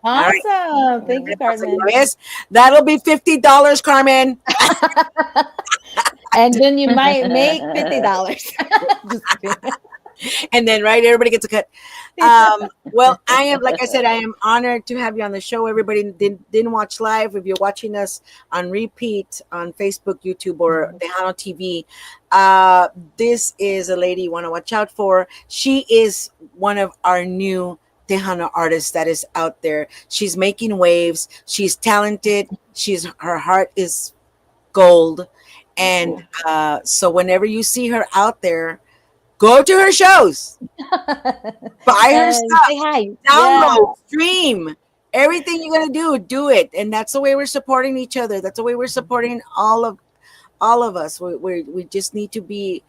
Awesome. All right. Thank you, Carmen. Yes, that'll be $50, Carmen. And then you might make $50. Just kidding. And then, right, everybody gets a cut. Well, I am, like I said, I am honored to have you on the show. Everybody didn't watch live. If you're watching us on repeat on Facebook, YouTube, or Tejano TV, this is a lady you want to watch out for. She is one of our new Tejano artists that is out there. She's making waves. She's talented. Her heart is gold. And so whenever you see her out there, go to her shows, buy her stuff, say hi. download, stream, everything you're gonna do it. And that's the way we're supporting each other. That's the way we're supporting all of us. We just need to be,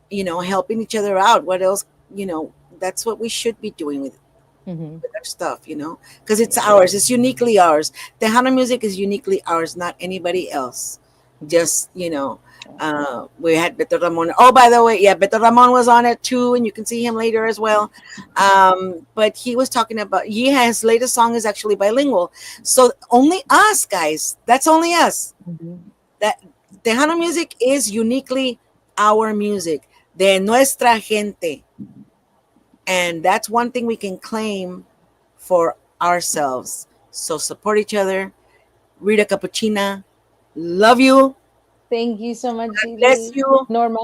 you know, helping each other out. What else, you know? That's what we should be doing with our stuff, you know, because it's ours. It's uniquely ours. Tejano music is uniquely ours, not anybody else. Just, you know, We had Beto Ramon. Oh, by the way, yeah, Beto Ramon was on it too, and you can see him later as well. But he was talking about, his latest song is actually bilingual. So only us, guys. That's only us. That Tejano music is uniquely our music, de nuestra gente. And that's one thing we can claim for ourselves. So support each other. Rita Capuchina, love you. Thank you so much, God bless you. Norma.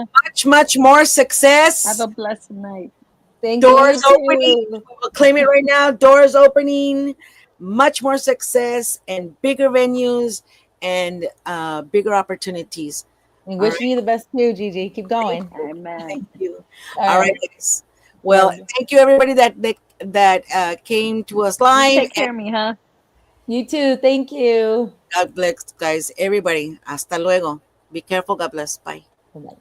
Much more success. Have a blessed night. Thank Doors you. opening. We'll claim it right now. Doors opening. Much more success and bigger venues and bigger opportunities. And wishing you the best too, Gigi. Keep going. Amen. Thank you. All right, guys. Well, thank you everybody that came to us live. You take care of me, huh? You too. Thank you. God bless, guys. Everybody. Hasta luego. Be careful. God bless. Bye. Bye-bye.